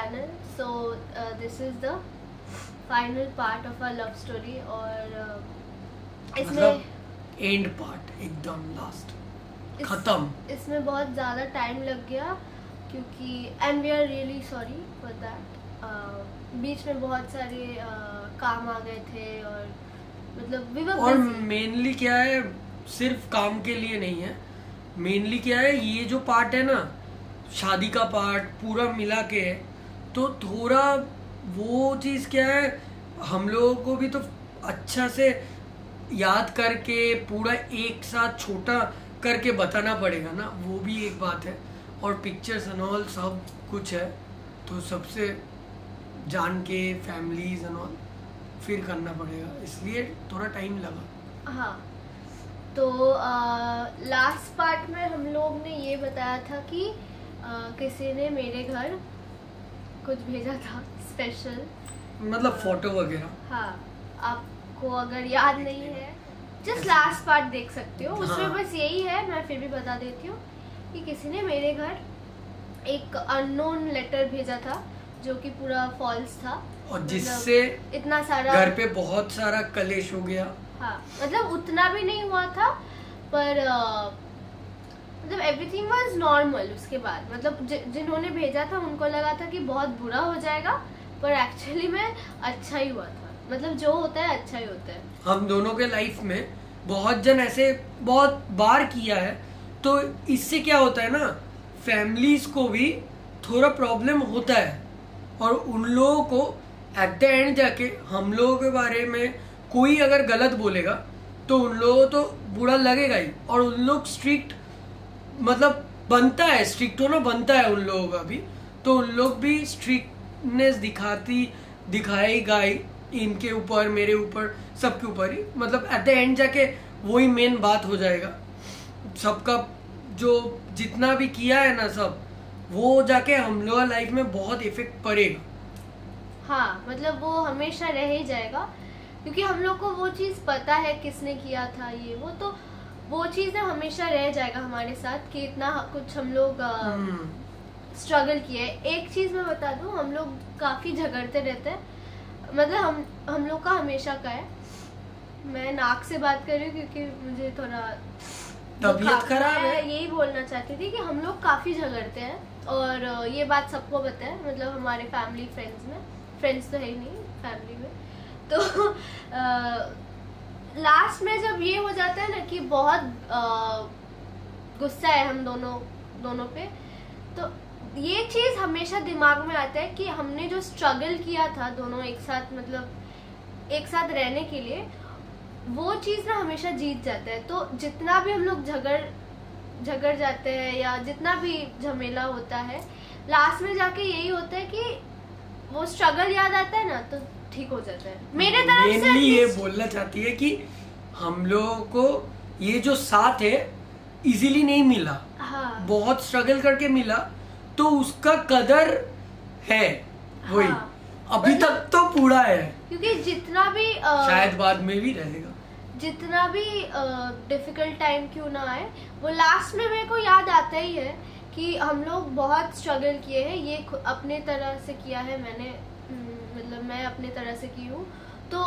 channel. So this is the final part of our love story. और इसमें and part एकदम last खत्म. इसमें बहुत ज़्यादा टाइम लग गया क्योंकि and we are really sorry for that. बीच में बहुत सारे काम आ गए थे और मतलब we were और busy. मेनली क्या है, सिर्फ काम के लिए नहीं है, मेनली क्या है, ये जो पार्ट है ना, शादी का पार्ट पूरा मिला के है, तो थोड़ा वो चीज़ क्या है, हम लोगों को भी तो अच्छा से याद करके पूरा एक साथ छोटा करके बताना पड़ेगा ना, वो भी एक बात है. और पिक्चर्स एंड ऑल सब कुछ है, तो सबसे जान के फैमिलीज एंड ऑल फिर करना पड़ेगा, इसलिए थोड़ा टाइम लगा. हाँ, तो लास्ट पार्ट में हम लोग ने ये बताया था कि किसी ने मेरे घर कुछ भेजा था स्पेशल, मतलब फोटो वगैरह. हाँ, आपको अगर याद नहीं है जस्ट लास्ट पार्ट देख सकते हो. उसमें हाँ. बस यही है, मैं फिर भी बता देती हूँ कि किसी ने मेरे घर एक अननोन लेटर भेजा था जो कि पूरा फॉल्स था, और जिससे इतना सारा घर पे बहुत सारा कलेश हो गया. हाँ, मतलब उतना भी नहीं हुआ था, पर मतलब एवरीथिंग वाज नॉर्मल. उसके बाद मतलब जिन्होंने भेजा था उनको लगा था कि बहुत बुरा हो जाएगा, पर एक्चुअली में अच्छा ही हुआ था. मतलब जो होता है अच्छा ही होता है. हम दोनों के लाइफ में बहुत जन ऐसे बहुत बार किया है, तो इससे क्या होता है ना, फैमिलीज को भी थोड़ा प्रॉब्लम होता है, और उन लोगों को एट द एंड जाके हम लोगों के बारे में कोई अगर गलत बोलेगा तो उन लोगों को तो बुरा लगेगा ही, और उन लोग स्ट्रिक्ट मतलब बनता है, स्ट्रिक्ट होना बनता है उन लोगों का भी, तो उन लोग भी स्ट्रिक्टनेस दिखाएगा ही इनके ऊपर, मेरे ऊपर, सबके ऊपर ही. मतलब एट द एंड जाके वही मेन बात हो जाएगा. सबका जो जितना भी किया है ना, सब वो जाके हम लोग लाइफ में बहुत इफेक्ट पड़ेगा. हाँ, मतलब वो हमेशा रह ही जाएगा क्योंकि हम लोग को वो चीज़ पता है किसने किया था ये वो, तो वो चीज़ हमेशा रह जाएगा हमारे साथ कि इतना कुछ हम लोग स्ट्रगल किए. एक चीज़ मैं बता दूं, हम लोग काफ़ी झगड़ते रहते हैं. मतलब हम लोग का हमेशा का है. मैं नाक से बात कर रही हूँ क्योंकि मुझे थोड़ा तबीयत खराब है. यही बोलना चाहती थी कि हम लोग काफ़ी झगड़ते हैं, और ये बात सबको पता है. मतलब हमारे फैमिली फ्रेंड्स तो है ही नहीं फैमिली में. तो लास्ट में जब ये हो जाता है ना कि बहुत गुस्सा है हम दोनों पे, तो ये चीज़ हमेशा दिमाग में आता है कि हमने जो स्ट्रगल किया था दोनों एक साथ, मतलब एक साथ रहने के लिए, वो चीज़ ना हमेशा जीत जाता है. तो जितना भी हम लोग झगड़ जाते हैं या जितना भी झमेला होता है, लास्ट में जाके यही होता है कि वो स्ट्रगल याद आता है ना, तो ठीक हो जाता है. मेरे तरफ से ये बोलना चाहती है कि हम लोगों को ये जो साथ है इजीली नहीं मिला. हाँ. बहुत स्ट्रगल करके मिला, तो उसका कदर है. वही हाँ. अभी तक तो पूरा है, क्योंकि जितना भी शायद बाद में भी रहेगा. जितना भी डिफिकल्ट टाइम क्यों ना आए, वो लास्ट में मेरे को याद आता ही है कि हम लोग बहुत स्ट्रगल किए हैं. ये अपने तरह से किया है मैंने, मतलब मैं अपने तरह से की हूँ. तो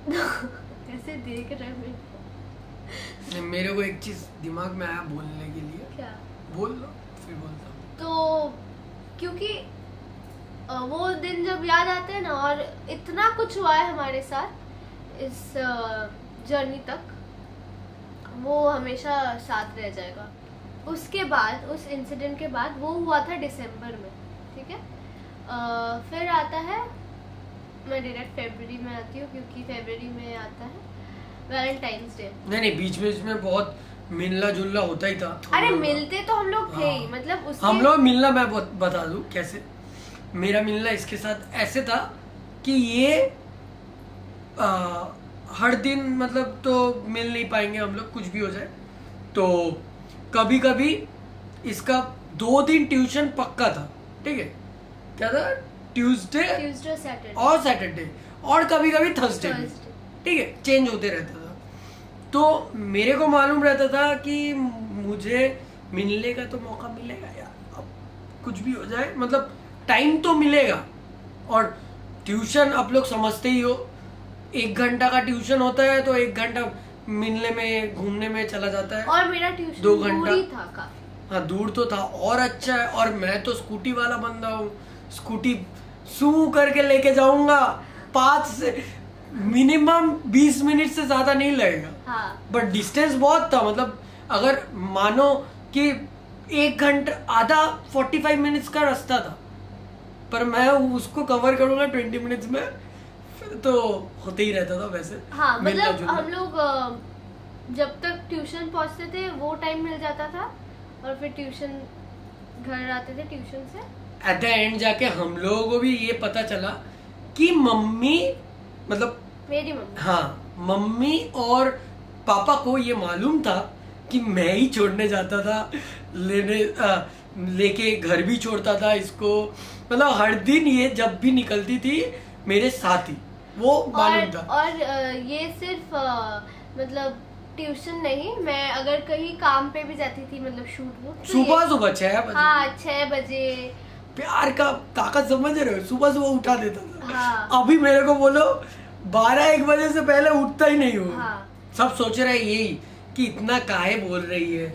कैसे देख रहे हैं मेरे को एक चीज दिमाग में आया बोलने के लिए. क्या? बोल लो फिर बोलता हूँ. तो क्योंकि वो दिन जब याद आते हैं ना, और इतना कुछ हुआ है हमारे साथ इस जर्नी तक, वो हमेशा साथ रह जाएगा. उसके बाद, उस इंसिडेंट के बाद, वो हुआ था दिसंबर में, ठीक है. फिर आता है, मैं डायरेक्ट फरवरी में आती हूँ क्योंकि फरवरी में आता है वैलेंटाइंस डे. नहीं, बीच में बहुत मिलना जुलना होता ही था. अरे मिलते तो हम लोग थे ही, मतलब उसके हम लोग मिलना, मैं बता दूं कैसे. मेरा मिलना इसके साथ ऐसे था कि ये हर दिन मतलब तो मिल नहीं पाएंगे हम लोग, कुछ भी हो जाए. तो कभी कभी इसका 2 दिन ट्यूशन पक्का था, ठीक है. क्या था? ट्यूसडे सैटरडे और सैटरडे, और कभी कभी थर्सडे, ठीक है, चेंज होते रहता था. तो मेरे को मालूम रहता था कि मुझे मिलने का तो मौका मिलेगा यार, अब कुछ भी हो जाए, मतलब टाइम तो मिलेगा। और ट्यूशन आप लोग समझते ही हो, 1 घंटा का ट्यूशन होता है तो 1 घंटा मिलने में घूमने में चला जाता है। और मेरा ट्यूशन 2 घंटा दूर ही था काफी। हाँ दूर तो था और अच्छा है। और मैं तो स्कूटी वाला बंदा हूँ, स्कूटी सू करके लेके जाऊंगा, 5 से मिनिमम 20 मिनट से ज्यादा नहीं लगेगा। हाँ। बट डिस्टेंस बहुत था, मतलब अगर मानो कि 1 घंटा आधा 45 मिनट्स का रास्ता था, पर मैं उसको कवर करूंगा 20 मिनट्स में, तो होते ही रहता था वैसे। हाँ मतलब हम लोग जब तक ट्यूशन पहुंचते थे वो टाइम मिल जाता था, और फिर ट्यूशन घर आते थे ट्यूशन से। एट द एंड जाके हम लोगों को भी ये पता चला कि मम्मी, मतलब मेरी मम्मी, हाँ मम्मी और पापा को ये मालूम था कि मैं ही छोड़ने जाता था, लेके घर भी छोड़ता था इसको, मतलब हर दिन ये जब भी निकलती थी मेरे साथ ही, वो मालूम था। और ये सिर्फ मतलब ट्यूशन नहीं, मैं अगर कहीं काम पे भी जाती थी, मतलब शूट वूट, सुबह 6 बजे, हाँ 6 बजे प्यार का ताकत समझ रहे हो, सुबह उठा देता था। हाँ। अभी मेरे को बोलो 12-1 बजे से पहले उठता ही नहीं हूँ। हाँ। सब सोच रहे यही कि इतना काहे बोल रही है,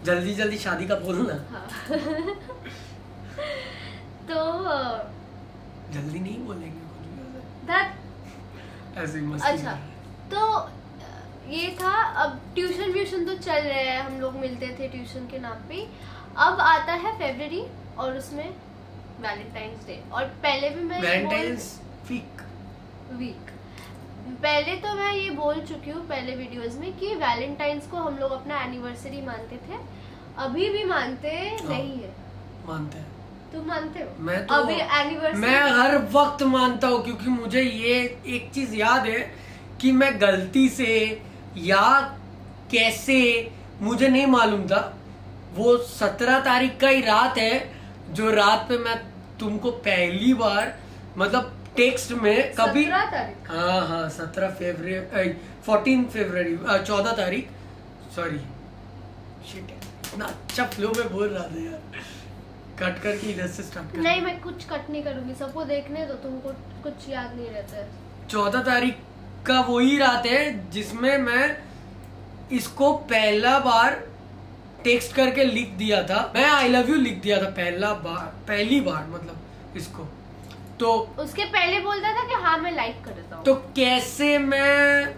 जल्दी जल्दी शादी का बोलना। हाँ। तो जल्दी नहीं बोलेंगे ऐसे ही मस्ती। अच्छा तो ये था। अब ट्यूशन तो चल रहे हैं, हम लोग मिलते थे ट्यूशन के नाम पे। अब आता है फरवरी और उसमें वैलेंटाइंस डे, और पहले भी मैं वैलेंटाइंस वीक पहले तो मैं ये बोल चुकी हूँ पहले वीडियोस में कि वैलेंटाइंस को हम लोग अपना एनिवर्सरी मानते थे, अभी भी मानते नहीं है। मानते हैं। तुम मानते हो? मैं तो अभी एनिवर्सरी मैं हर वक्त मानता हूँ, क्योंकि मुझे ये एक चीज याद है कि मैं गलती से या कैसे मुझे नहीं मालूम था, वो 17 तारीख का ही रात है जो रात पे मैं तुमको पहली बार मतलब टेक्स्ट में कभी 17 तारीख, हाँ 17 फरवरी 14 फरवरी 14 तारीख, सॉरी शिट, इतना अच्छा फ्लो में बोल रहा था यार, कट करके इधर से स्टार्ट कर। नहीं मैं कुछ कट नहीं करूंगी, सबको देखने दो, तुमको कुछ याद नहीं रहता है। 14 तारीख का वही रात है जिसमें मैं इसको पहला बार टेक्स्ट करके लिख दिया था, मैं आई लव यू लिख दिया था पहली बार मतलब इसको। तो उसके पहले बोलता था कि हाँ मैं लाइक करता हूँ, तो कैसे मैं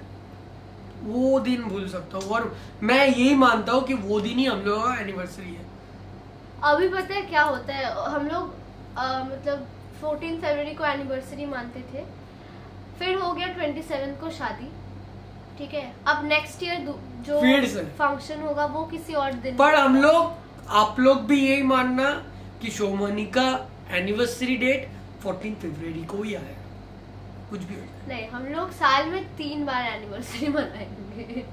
वो दिन भूल सकता हूँ, और मैं यही मानता हूँ कि वो दिन ही हम लोगों का एनिवर्सरी है। अभी पता है क्या होता है, हम लोग मतलब 14 फरवरी को एनिवर्सरी मानते थे, फिर हो गया 27 को शादी, ठीक है। अब नेक्स्ट ईयर जो फंक्शन होगा वो किसी और दिन, पर हम लोग आप लोग भी यही मानना कि शोमनी का एनिवर्सरी डेट 14 फरवरी को ही आया, कुछ भी हो जाए। नहीं, हम लोग साल में 3 बार एनिवर्सरी मनाएंगे,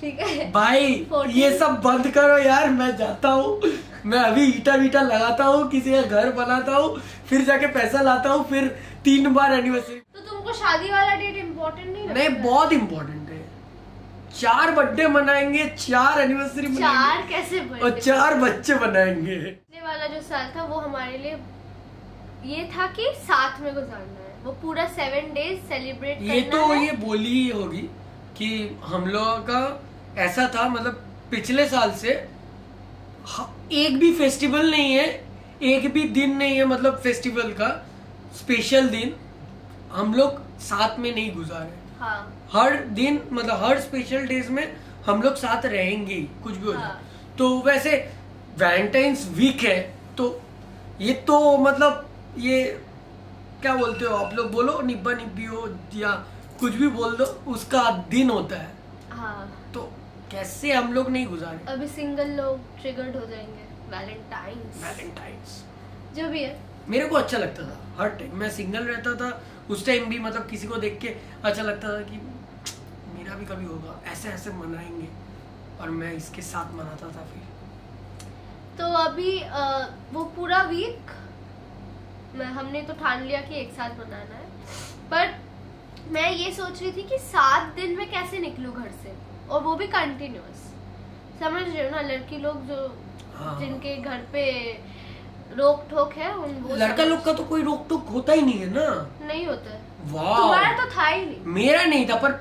ठीक है भाई 14 ये सब बंद करो यार, मैं जाता हूँ, मैं अभी ईटा लगाता हूँ, किसी का घर बनाता हूँ, फिर जाके पैसा लाता हूँ, फिर 3 बार एनिवर्सरी। तो तुमको शादी वाला डेट इम्पोर्टेंट नहीं लगता? नहीं, बहुत इम्पोर्टेंट है। 4 बर्थडे मनाएंगे, 4 एनिवर्सरी मनाएंगे, 4 कैसे बर्थडे और 4 बच्चे बनाएंगे। पिछले वाला जो साल था वो हमारे लिए ये था कि साथ में गुजारना है, वो पूरा 7 डेज सेलिब्रेट करना है। ये तो ये बोली होगी कि हम लोगों का ऐसा था, मतलब पिछले साल से एक भी फेस्टिवल नहीं है, एक भी दिन नहीं है मतलब फेस्टिवल का स्पेशल दिन हम लोग साथ में नहीं गुजारे। हाँ। हर दिन मतलब हर स्पेशल डेज में हम लोग साथ रहेंगे, कुछ भी हो जाए। हाँ। तो वैसे वैलेंटाइंस वीक है, तो ये तो मतलब ये क्या बोलते हो आप लोग, बोलो निब्बा निब्बी हो या कुछ भी बोल दो, उसका दिन होता है। हाँ। तो कैसे हम लोग नहीं गुजारे। अभी सिंगल लोग ट्रिगर्ड हो जाएंगे। वैलेंटाइंस जो भी है, मेरे को अच्छा लगता था हर टाइम, मैं सिंगल रहता था उस टाइम भी, मतलब किसी को देख के अच्छा लगता था कि मेरा भी कभी होगा, ऐसे ऐसे मनाएंगे, और मैं इसके साथ मनाता था। फिर तो अभी वो पूरा वीक हमने तो ठान लिया कि एक साथ मनाना है, पर मैं ये सोच रही थी कि 7 दिन में कैसे निकलूं घर से, और वो भी कंटिन्यूअस। समझ रहे हो ना, लड़की लोग जो हाँ। जिनके घर पे रोक टोक है उन वो लड़का लोग का तो कोई रोक टोक होता ही नहीं है ना। नहीं होता है। वाह, तुम्हारा तो था ही नहीं। मेरा नहीं था, पर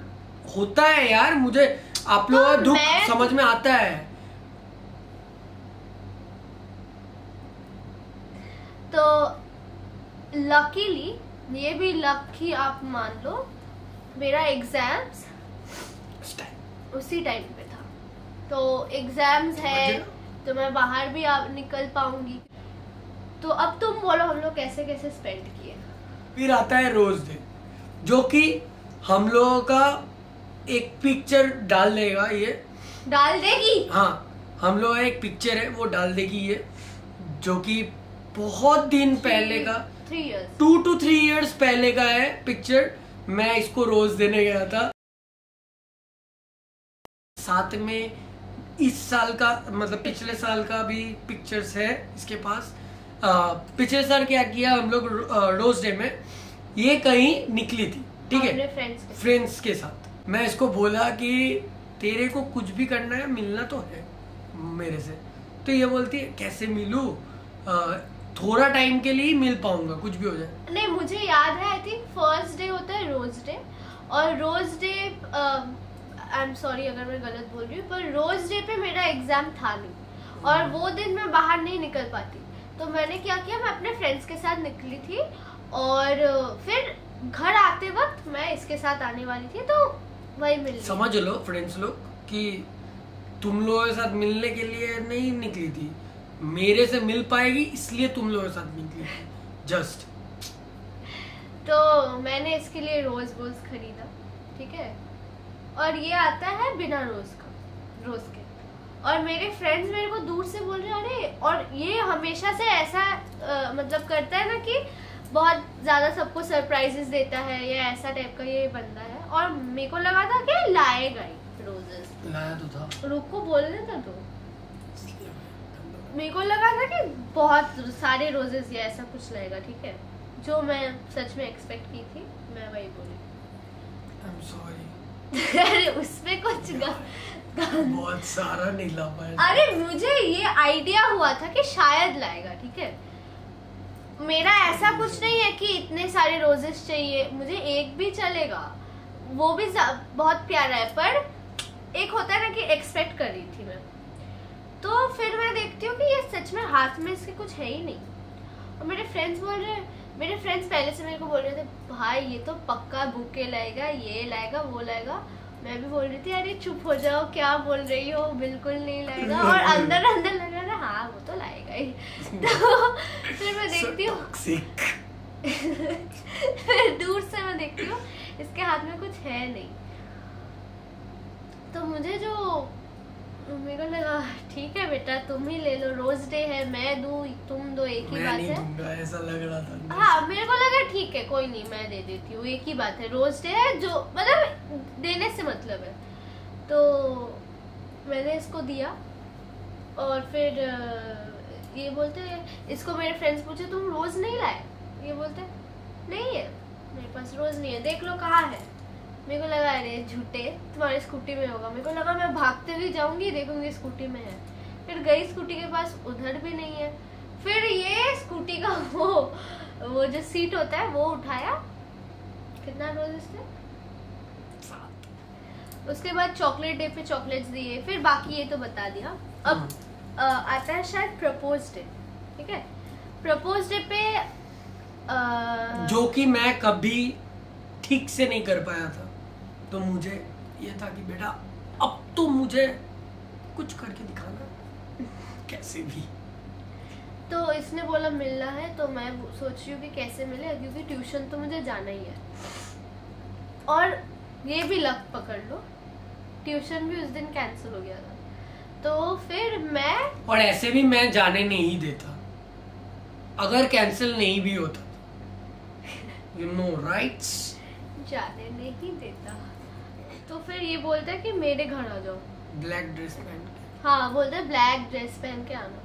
होता है यार। मुझे आप लोगों का दुख समझ में आता है। तो लकीली, ये भी लक ही आप मान लो, मेरा एग्जाम्स उसी टाइम पे था। तो एग्जाम्स है तो मैं बाहर भी निकल पाऊंगी। तो अब तुम बोलो हम लोग कैसे कैसे स्पेंड किए। फिर आता है रोज डे, जो कि हम लोगों का एक पिक्चर डाल देगा। ये डाल देगी? हाँ, हम लोग एक पिक्चर है वो डाल देगी ये, जो कि बहुत दिन पहले का 2 to 3 years पहले का है पिक्चर। मैं इसको रोज देने गया था। साथ में इस साल का मतलब पिछले साल का भी पिक्चर्स है इसके पास। पिछले साल क्या किया हम लोग रोज डे में, ये कहीं निकली थी, ठीक है, फ्रेंड्स के साथ। मैं इसको बोला कि तेरे को कुछ भी करना है, मिलना तो है मेरे से। तो ये बोलती है कैसे मिलूं, थोड़ा टाइम के लिए मिल पाऊंगा, कुछ भी हो जाए। नहीं, मुझे याद है, आई थिंक फर्स्ट डे होता है रोज डे, और rose day I'm sorry अगर मैं गलत बोल रही हूँ, पर रोज डे पे मेरा एग्जाम था नहीं और वो दिन मैं बाहर नहीं निकल पाती। तो मैंने क्या किया, मैं अपने फ्रेंड्स के साथ निकली थी और फिर घर आते वक्त मैं इसके साथ आने वाली थी, तो वही मिल। समझ लो फ्रेंड्स लोग कि तुम लोगों के साथ मिलने के लिए नहीं निकली थी, मेरे से मिल पाएगी इसलिए तुम लोगों के साथ निकली थी जस्ट। तो मैंने इसके लिए रोज खरीदा, ठीक है, और ये आता है बिना रोज के। और मेरे फ्रेंड्स मेरे को दूर से बोल रहे हैं अरे, और ये हमेशा से ऐसा मतलब करता है ना कि बहुत ज्यादा सबको सरप्राइजेस देता है, या ऐसा टाइप का ये बंदा है। और मेरे को लगा था कि लाएगा ही रोजेस। लाया तो था, रुको बोलने था तो। मेरे को लगा था कि बहुत सारे रोजेस या ऐसा कुछ लाएगा, ठीक है, जो मैं सच में एक्सपेक्ट की थी, मैं वही बोली। I'm sorry। अरे उसमें कुछ बहुत सारा नहीं ला पाया। अरे मुझे ये आइडिया हुआ था कि शायद लाएगा, ठीक है। मेरा ऐसा कुछ नहीं है कि इतने सारे रोजेस चाहिए, मुझे एक भी चलेगा, वो भी बहुत प्यारा है। पर एक होता है ना कि एक्सपेक्ट कर रही थी मैं, तो फिर मैं देखती हूँ कि ये सच में हाथ में इसके कुछ है ही नहीं। और मेरे फ्रेंड्स बोल रहे हैं, मेरे फ्रेंड्स पहले से मेरे को बोल रहे थे भाई ये तो पक्का बुके लाएगा, ये लाएगा, वो लाएगा। मैं भी बोल रही थी अरे चुप हो जाओ, क्या बोल रही हो, बिल्कुल नहीं लाएगा। और अंदर अंदर लग रहा था हाँ वो तो लाएगा ही। तो फिर मैं देखती हूँ फिर दूर से मैं देखती हूँ इसके हाथ में कुछ है नहीं। तो मुझे जो मेरे को लगा ठीक है बेटा तुम ही ले लो, रोज डे है, मैं दूं तुम दो, एक ही बात है। ऐसा लग रहा था। हाँ मेरे को लगा ठीक है कोई नहीं मैं दे देती हूँ, एक ही बात है, रोज डे है, जो मतलब देने से मतलब है। तो मैंने इसको दिया और फिर ये बोलते, इसको मेरे फ्रेंड्स पूछे तुम रोज नहीं लाए, ये बोलते नहीं है मेरे पास रोज नहीं है, देख लो कहाँ है। मेरे को लगा अरे झूठे तुम्हारी स्कूटी में होगा, मेरे को लगा मैं भागते हुए जाऊंगी देखूंगी स्कूटी में है। फिर गई स्कूटी के पास, उधर भी नहीं है। फिर ये स्कूटी का वो जो सीट होता है वो उठाया, कितना रोज थे, 7। उसके बाद चॉकलेट डे पे चॉकलेट्स दिए, फिर बाकी ये तो बता दिया। अब आता है शायद प्रपोज डे, ठीक है। प्रपोज डे पे जो कि मैं कभी ठीक से नहीं कर पाया था, तो मुझे ये था कि बेटा अब तो मुझे कुछ करके दिखाना कैसे भी। तो इसने बोला मिलना है, तो मैं सोच रही हूँ कि कैसे मिले, क्योंकि ट्यूशन तो मुझे जाना ही है। और ये भी लक पकड़ लो, ट्यूशन भी उस दिन कैंसिल हो गया था। तो फिर मैं, और ऐसे भी मैं जाने नहीं देता अगर कैंसिल नहीं भी होता, यू नो राइट्स, जाने नहीं देता। तो फिर ये बोलता है कि मेरे घर आ जाओ, ब्लैक ड्रेस पहन के। हाँ बोलता है ब्लैक ड्रेस पहन के आना।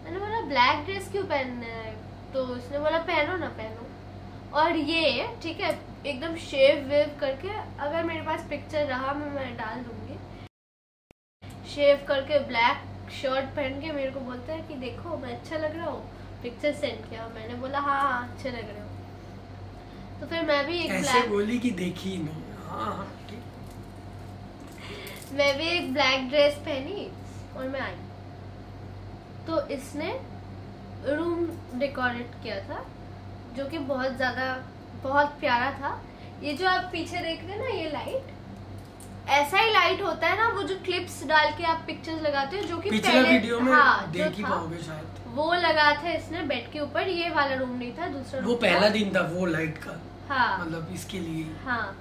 मैंने बोला ब्लैक ड्रेस क्यों पहनना है, तो उसने बोला पहनो ना पहनो। और ये ठीक है एकदम शेव वेव करके, अगर मेरे पास पिक्चर रहा मैं डाल दूंगी, शेव करके ब्लैक शर्ट पहन के मेरे को बोलता है कि देखो मैं अच्छा लग रहा हूँ, पिक्चर सेंड किया, मैंने बोला हाँ हाँ अच्छे लग रहे हो। तो फिर मैं भी एक ऐसे बोली कि देखी ही नहीं। हाँ ठीक। मैं भी एक ब्लैक ड्रेस पहनी और मैं आई, तो इसने रूम डेकोरेट किया था जो कि बहुत प्यारा था। ये जो आप पीछे देख रहे हैं ना, ये लाइट ऐसा ही लाइट होता है ना, वो जो क्लिप्स डाल के आप पिक्चर्स लगाते हो, जो कि पिछले वीडियो में हाँ, देख ही पाओगे शायद, वो लगा था इसने बेड के ऊपर। ये वाला रूम नहीं था, दूसरा वो पहला दिन था वो लाइट का। हाँ मतलब इसके लिए हाँ,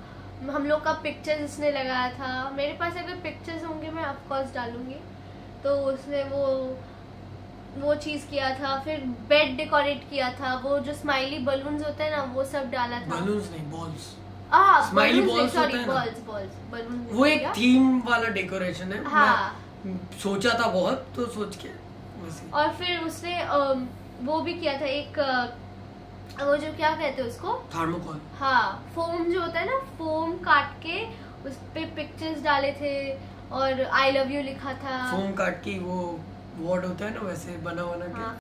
हम लोग का पिक्चर्स इसने लगाया था। मेरे पास अगर पिक्चर्स होंगे मैं ऑफ कोर्स डालूंगी। तो उसने वो चीज किया था। फिर बेड डेकोरेट किया था, वो जो स्माइली बलून्स होते हैं ना, वो सब डाला था। बलून्स नहीं, बॉल्स। स्माइली बॉल्स होते हैं ना, बॉल्स बलून। वो एक थीम वाला डेकोरेशन है। हाँ, मैं सोचा था बहुत, तो सोच के वैसे। और फिर उसने वो भी किया था, एक वो जो क्या कहते हैं उसको, थर्मोकोल। हाँ, फोम जो होता है ना, फोम काट के उस पे पिक्चर्स डाले थे और आई लव यू लिखा था। फोम काट के वो वर्ड होता है ना, वैसे बना के। हाँ।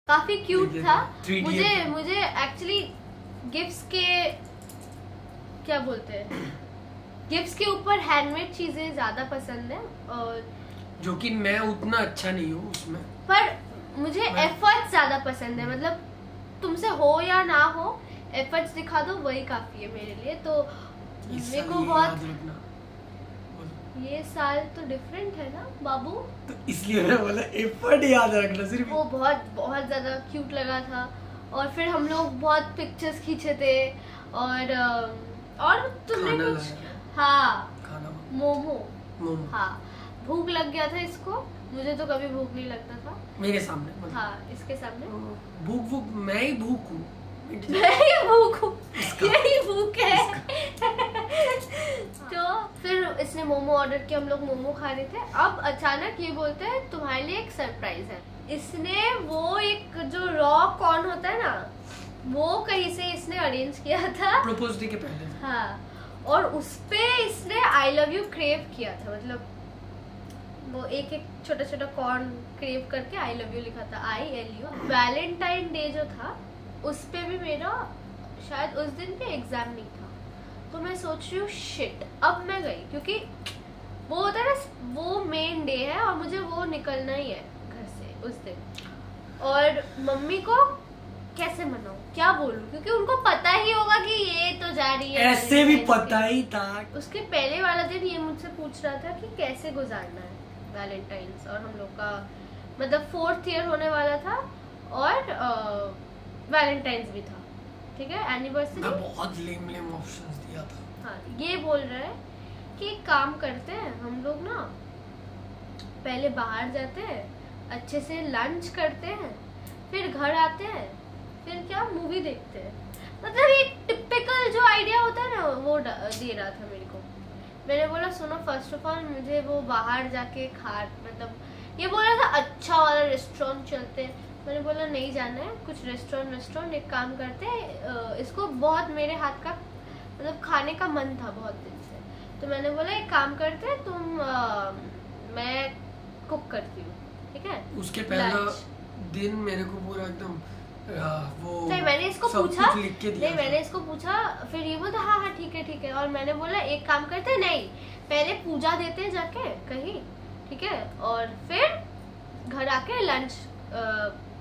काफी क्यूट था। मुझे एक्चुअली गिफ्ट्स के क्या बोलते हैं, गिफ्ट्स के ऊपर हैंडमेड चीजें ज्यादा पसंद है, और जो कि मैं उतना अच्छा नहीं हूँ उसमें, पर मुझे एफर्ट्स ज्यादा पसंद है। मतलब तुमसे हो या ना हो, एफर्ट्स दिखा दो, वही काफी है मेरे लिए। तो मेरे को बहुत, ये साल तो डिफरेंट है ना बाबू, तो इसलिए मैं बोला एफर्ट याद रखना सिर्फ। वो बहुत ज्यादा क्यूट लगा था। और फिर हम लोग बहुत पिक्चर्स खींचे थे, और तुमने कुछ, हाँ, खाना, मोमो। हाँ, भूख लग गया था इसको, मुझे तो कभी भूख नहीं लगता था। मेरे सामने मतलब। हाँ, इसके सामने भूख मैं ही भूख हूँ। यही भूख है। तो फिर इसने मोमो ऑर्डर किया, हम लोग मोमो खा रहे थे। अब अचानक ये बोलते हैं तुम्हारे लिए एक सरप्राइज है। इसने वो एक जो रॉ कॉर्न होता है ना, वो कहीं से इसने अरेंज किया था प्रपोज डे के पहले। हाँ, और उसपे इसने आई लव यू क्रेव किया था। मतलब वो एक छोटा छोटा कॉर्न क्रेव करके आई लव यू लिखा था, ILU। वैलेंटाइन डे जो था, उस पे भी मेरा शायद उस दिन पे एग्जाम नहीं था। तो मैं सोच रही हूँ शिट, अब मैं गई, क्योंकि वो होता है ना, वो मेन डे है और मुझे वो निकलना ही है घर से उस दिन। और मम्मी को कैसे मनाऊं, क्या बोलूं, क्योंकि उनको पता ही होगा कि ये तो जा रही है। ऐसे भी पता ही था। उसके पहले वाला दिन ये मुझसे पूछ रहा था कि कैसे गुजारना है वैलेंटाइंस, और हम लोग का मतलब 4th ईयर होने वाला था, और वैलेंटाइंस भी था, ठीक है, एनिवर्सरी। बहुत लेम ऑप्शंस दिया था। हाँ, ये बोल रहा है कि एक काम करते हैं हम लोग ना, पहले बाहर जाते हैं, अच्छे से लंच करते हैं, फिर घर आते हैं, फिर क्या मूवी देखते हैं। मतलब एक टिपिकल जो आइडिया होता है ना, वो दे रहा था मेरे को। मैंने बोला सुनो, फर्स्ट ऑफ ऑल मुझे वो बाहर जाके मतलब ये बोल रहा था अच्छा वाला रेस्टोरेंट चलते हैं। मैंने बोला नहीं जाना है, कुछ रेस्टोरेंट, एक काम करते हैं, इसको बहुत मेरे हाथ का मतलब खाने का मन था बहुत दिन से। तो मैंने बोला एक काम करते हैं, मैं कुक करती हूँ, ठीक है। उसके पहला दिन मेरे को पूरा एकदम वो नहीं, मैंने इसको पूछा, फिर ये बोलता हाँ हाँ ठीक है। और मैंने बोला एक काम करते हैं, नहीं पहले पूजा देते हैं जाके कहीं, ठीक है, और फिर घर आके लंच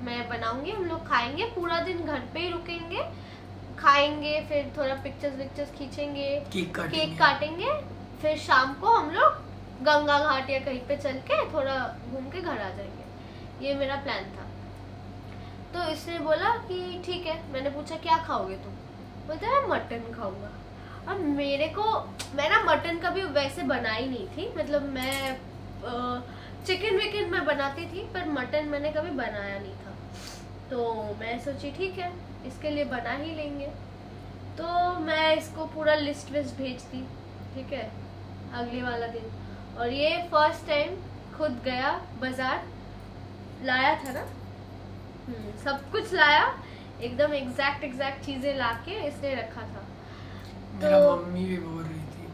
मैं बनाऊंगी, हम लोग खाएंगे, पूरा दिन घर पे ही रुकेंगे, खाएंगे, फिर थोड़ा पिक्चर्स खींचेंगे, केक काटेंगे, फिर शाम को हम लोग गंगा घाट या कहीं पे चल के थोड़ा घूम के घर आ जाएंगे। ये मेरा प्लान था। तो इसने बोला कि ठीक है। मैंने पूछा क्या खाओगे तुम? बोलता है मटन खाऊंगा। अब मैं ना मटन कभी वैसे बनाई नहीं थी, मतलब मैं चिकन विकन मैं बनाती थी, पर मटन मैंने कभी बनाया नहीं था। तो मैं सोची ठीक है, इसके लिए बना ही लेंगे। तो मैं इसको पूरा लिस्ट भेज दी, ठीक है, अगले वाला दिन। और ये फर्स्ट टाइम खुद गया बाजार, लाया था ना, सब कुछ लाया, एकदम एग्जैक्ट चीजें लाके इसने रखा था। मेरा मम्मी भी बोल रही थी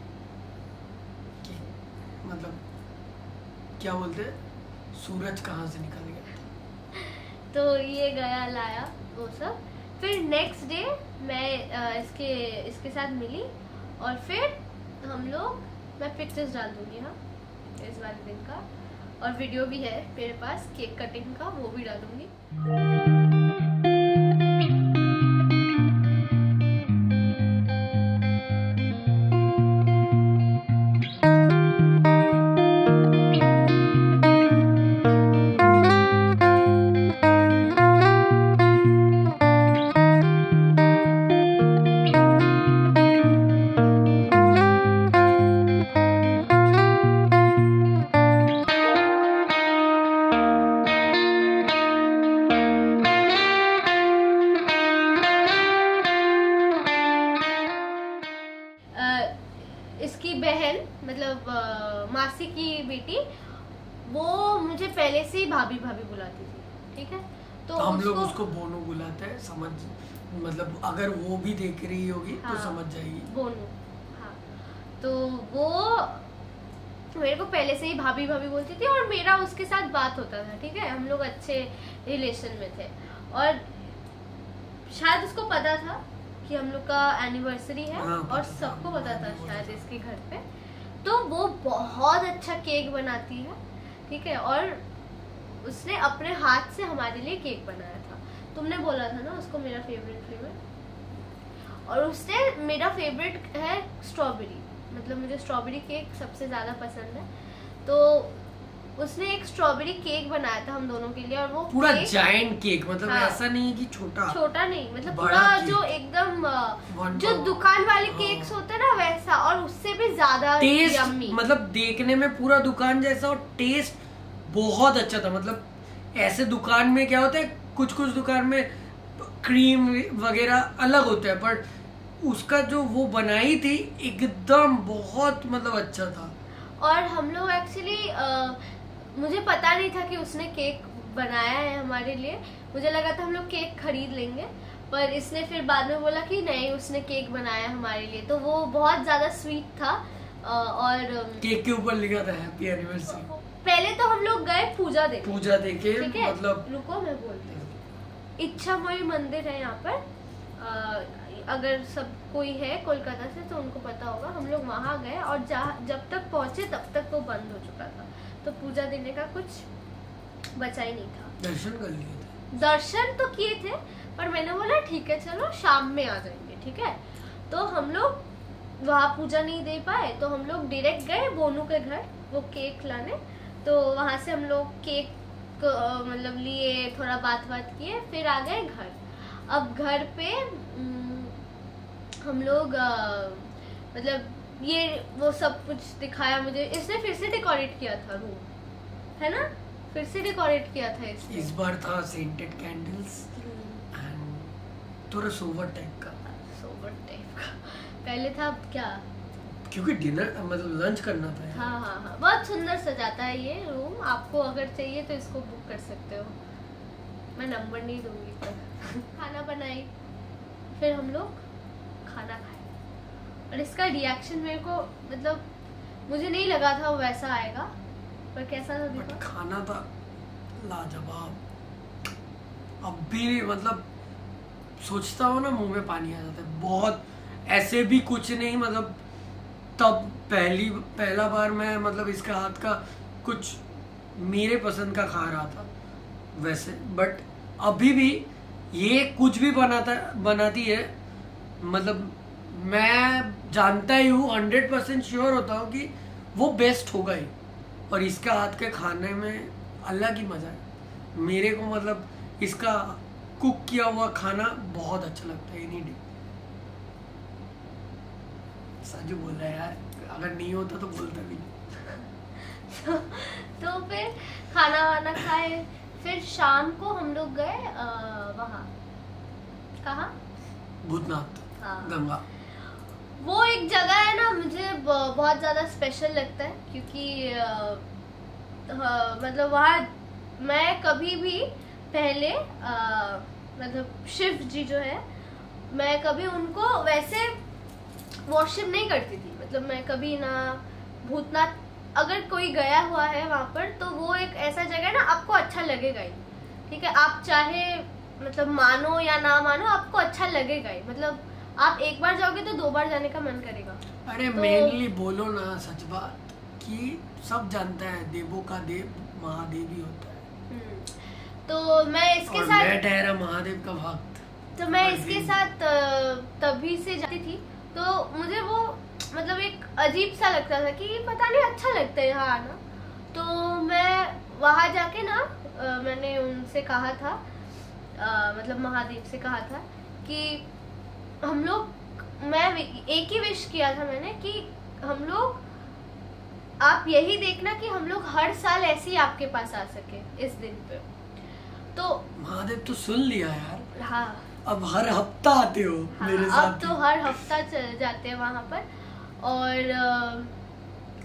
कि मतलब क्या बोलते हैं, सूरज कहाँ से निकल गया। तो ये गया लाया वो सब। फिर नेक्स्ट डे मैं इसके साथ मिली और फिर मैं पिक्चर्स डाल दूंगी हाँ इस वाले दिन का, और वीडियो भी है मेरे पास केक कटिंग का, वो भी डालूंगी। इसकी बहन मतलब मासी की बेटी वो मुझे पहले से ही भाभी भाभी बुलाती थी, ठीक है। तो हम लोग उसको बोनू बुलाते हैं, समझ मतलब अगर वो भी देख रही होगी हाँ, तो समझ जाएगी बोनू। हाँ तो वो मेरे को पहले से ही भाभी भाभी बोलती थी और मेरा उसके साथ बात होता था, ठीक है। हम लोग अच्छे रिलेशन में थे और शायद उसको पता था कि हम लोग का एनिवर्सरी है हाँ, और सबको पता था शायद इसके घर पे। तो वो बहुत अच्छा केक बनाती है, ठीक है। और उसने अपने हाथ से हमारे लिए केक बनाया था। तुमने बोला था ना उसको मेरा फेवरेट फ्लेवर, और उसने मेरा फेवरेट है स्ट्रॉबेरी, मतलब मुझे स्ट्रॉबेरी केक सबसे ज्यादा पसंद है। तो उसने एक स्ट्रॉबेरी केक बनाया था हम दोनों के लिए, और वो पूरा जायंट केक, मतलब हाँ, ऐसा नहीं कि छोटा नहीं, मतलब पूरा जो एकदम जो दुकान वाले केक्स होते हैं ना वैसा, और उससे भी ज्यादा टेस्ट, मतलब देखने में पूरा दुकान जैसा और टेस्ट बहुत अच्छा था। मतलब ऐसे दुकान में क्या होता है, कुछ दुकान में क्रीम वगैरह अलग होता है, पर उसका जो वो बनाई थी एकदम बहुत मतलब अच्छा था। और हम लोग एक्चुअली मुझे पता नहीं था कि उसने केक बनाया है हमारे लिए, मुझे लगा था हम लोग केक खरीद लेंगे, पर इसने फिर बाद में बोला कि नहीं उसने केक बनाया हमारे लिए। तो वो बहुत ज्यादा स्वीट था और केक के ऊपर लिखा था हैप्पी एनिवर्सरी। पहले तो हम लोग गए पूजा देखे, ठीक है? मतलब रुको मैं बोलती हूँ। इच्छामयी मंदिर है यहाँ पर, अगर सब कोई है कोलकाता से तो उनको पता होगा। हम लोग वहाँ गए और जब तक पहुँचे तब तक वो बंद हो चुका था, तो पूजा देने का कुछ बचा ही नहीं था। दर्शन कर लिए थे, दर्शन तो किए थे, पर मैंने बोला ठीक है चलो शाम में आ जाएंगे, ठीक है। तो हम लोग वहाँ पूजा नहीं दे पाए, तो हम लोग डायरेक्ट गए बोनू के घर वो केक लाने। तो वहाँ से हम लोग केक मतलब लिए, थोड़ा बात किए, फिर आ गए घर। अब घर पे हम लोग मतलब ये वो सब कुछ दिखाया मुझे। इसने फिर से डेकोरेट किया था रूम, है ना, फिर से डेकोरेट किया था इसने। इस बार था सेंटेड कैंडल्स एंड थोड़ा सोबर टाइप का। पहले था क्या, क्योंकि डिनर मतलब लंच करना था। हाँ, बहुत सुंदर सजाता है ये रूम। आपको अगर चाहिए तो इसको बुक कर सकते हो, मैं नंबर नहीं दूंगी पर। खाना बनाई, फिर हम लोग खाना खाए, और इसका रिएक्शन मेरे को मतलब मुझे नहीं लगा था वो वैसा आएगा, पर कैसा था देखो। खाना था लाजवाब। अब भी मतलब सोचता हूँ ना मुंह में पानी आ जाता है। बहुत ऐसे भी कुछ नहीं, मतलब तब पहला बार मैं मतलब इसका हाथ का कुछ मेरे पसंद का खा रहा था वैसे, बट अभी भी ये कुछ भी बनाती है, मतलब मैं जानता ही हूँ 100% श्योर होता हूँ कि वो बेस्ट होगा ही। और इसका हाथ के खाने में अलग ही मजा है मेरे को। मतलब इसका कुक किया हुआ खाना बहुत अच्छा लगता है एनी डे। साजू बोल रहा है यार, अगर नहीं होता तो बोलता भी नहीं। तो फिर खाना वाना खाए, फिर शाम को हम लोग गए वहाँ, कहाँ, भूतनाथ, गंगा। वो एक जगह है ना, मुझे बहुत ज्यादा स्पेशल लगता है, क्योंकि मतलब वहाँ मैं कभी भी पहले मतलब शिव जी जो है, मैं कभी उनको वैसे वर्शिप नहीं करती थी। मतलब मैं कभी ना भूतनाथ अगर कोई गया हुआ है वहाँ पर तो वो एक ऐसा जगह है ना, आपको अच्छा लगेगा ही, ठीक है। आप चाहे मतलब मानो या ना मानो, आपको अच्छा लगेगा ही। मतलब आप एक बार जाओगे तो 2 बार जाने का मन करेगा। अरे तो मेनली बोलो ना सच बात कि सब जानता है देवों का देव महादेव ही होता है। तो मैं इसके और साथ मैं ठहरा महादेव का भक्त। तो मैं इसके साथ तभी से जाती थी, तो मुझे वो मतलब एक अजीब सा लगता था कि पता नहीं अच्छा लगता है यहाँ आना। तो मैं वहाँ जाके ना मैंने उनसे कहा था, मतलब महादेव से कहा था कि हम लोग, मैं एक ही विश किया था मैंने कि हम लोग, आप यही देखना कि हम लोग हर साल ऐसे ही आपके पास आ सके इस दिन पे। तो महादेव तो सुन लिया यार। हाँ, अब हर हफ्ता आते हो। हाँ, मेरे अब साथ तो हर हफ्ता चले जाते हैं वहाँ पर। और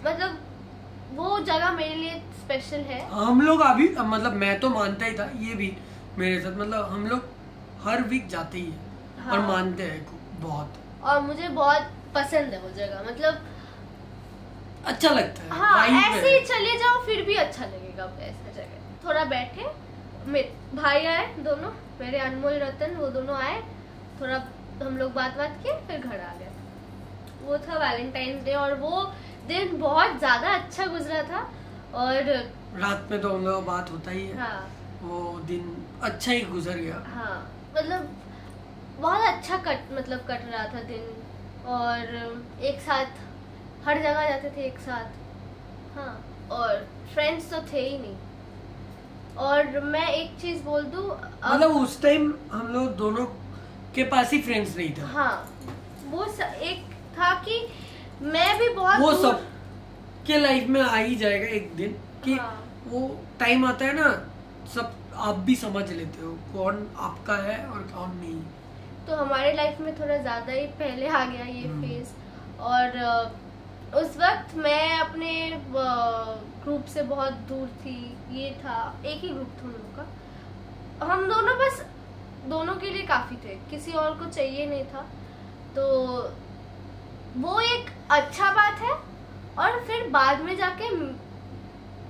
मतलब वो जगह मेरे लिए स्पेशल है। हम लोग अभी मतलब मैं तो मानता ही था, ये भी मेरे साथ, मतलब हम लोग हर वीक जाते ही है। हाँ। और मानते हैं बहुत। और मुझे बहुत पसंद है वो जगह, मतलब अच्छा लगता है। हाँ, vibe है। ऐसे ही चले जाओ फिर भी अच्छा लगेगा ऐसा जगह। थोड़ा बैठे, मेरे भाई आए दोनों, मेरे अनमोल रतन, वो दोनों आए, थोड़ा हम लोग बात किए, फिर घर आ गए। वो था वैलेंटाइन डे और वो दिन बहुत ज्यादा अच्छा गुजरा था। और रात में तो हम लोग बात होता ही है। हाँ, वो दिन अच्छा ही गुजर गया। हाँ, मतलब बहुत अच्छा कट रहा था दिन। और एक साथ हर जगह जाते थे एक साथ। हाँ, और फ्रेंड्स तो थे ही नहीं। और मैं एक चीज बोल दूं, मतलब उस टाइम हम लोग दोनों के पास ही फ्रेंड्स नहीं था। हाँ, वो एक था कि मैं भी बहुत वो सब के लाइफ में आ ही जाएगा एक दिन कि हाँ, वो टाइम आता है ना, सब आप भी समझ लेते हो कौन आपका है और कौन नहीं। तो हमारे लाइफ में थोड़ा ज्यादा ही पहले आ गया ये फेज। और उस वक्त मैं अपने ग्रुप से बहुत दूर थी। ये था, एक ही ग्रुप था हम लोग का, हम दोनों बस दोनों के लिए काफी थे, किसी और को चाहिए नहीं था। तो वो एक अच्छा बात है। और फिर बाद में जाके